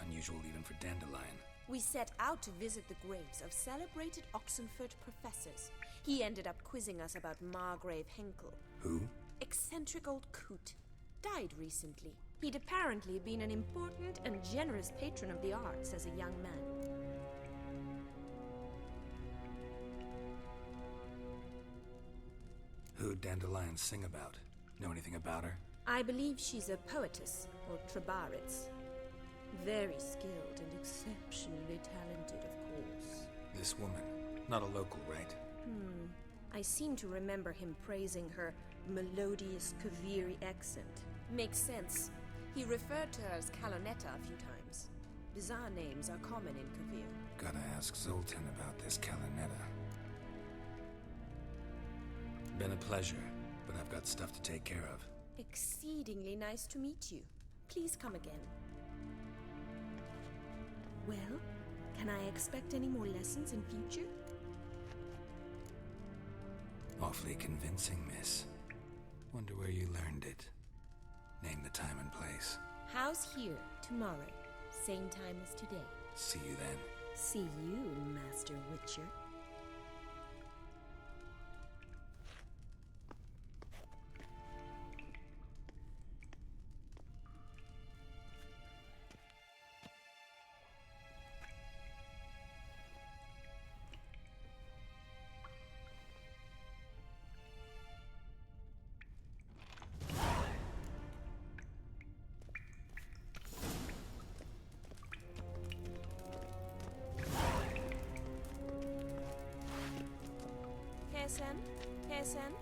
Unusual even for Dandelion. We set out to visit the graves of celebrated Oxenford professors. He ended up quizzing us about Margrave Henkel. Who? Eccentric old coot. Died recently. He'd apparently been an important and generous patron of the arts as a young man. Who'd Dandelion sing about? Know anything about her? I believe she's a poetess, or trabaritz. Very skilled and exceptionally talented, of course. This woman. Not a local, right? I seem to remember him praising her melodious Kaviri accent. Makes sense. He referred to her as Calonetta a few times. Bizarre names are common in Kavir. Gotta ask Zoltan about this Calonetta. Been a pleasure, but I've got stuff to take care of. Exceedingly nice to meet you. Please come again. Well, can I expect any more lessons in future? Awfully convincing, miss. Wonder where you learned it. Name the time and place. House here, tomorrow. Same time as today. See you then. See you, Master Witcher. Kessen?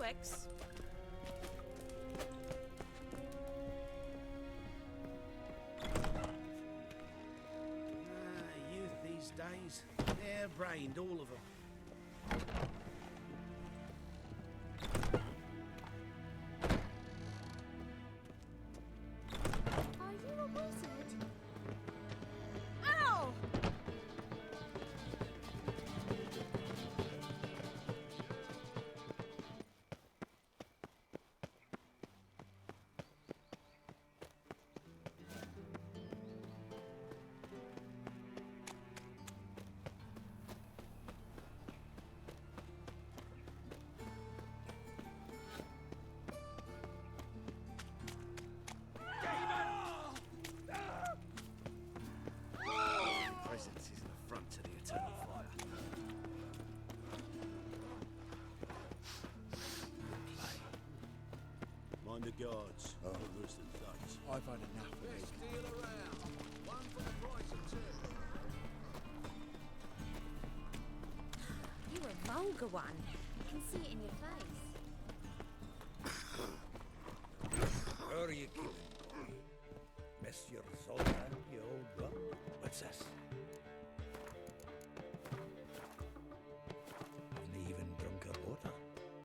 Twix. Youth these days, hair-brained, all of them. Are you a wizard? Ow! Presence is an affront to the eternal fire. Mind the guards. Oh. Worse than thugs. I've had enough of Let's it. deal around. One for the price of two. You're a vulgar one. I can see it in your face. Who are you killing, boy? Monsieur Sultan, you old buck? What's this?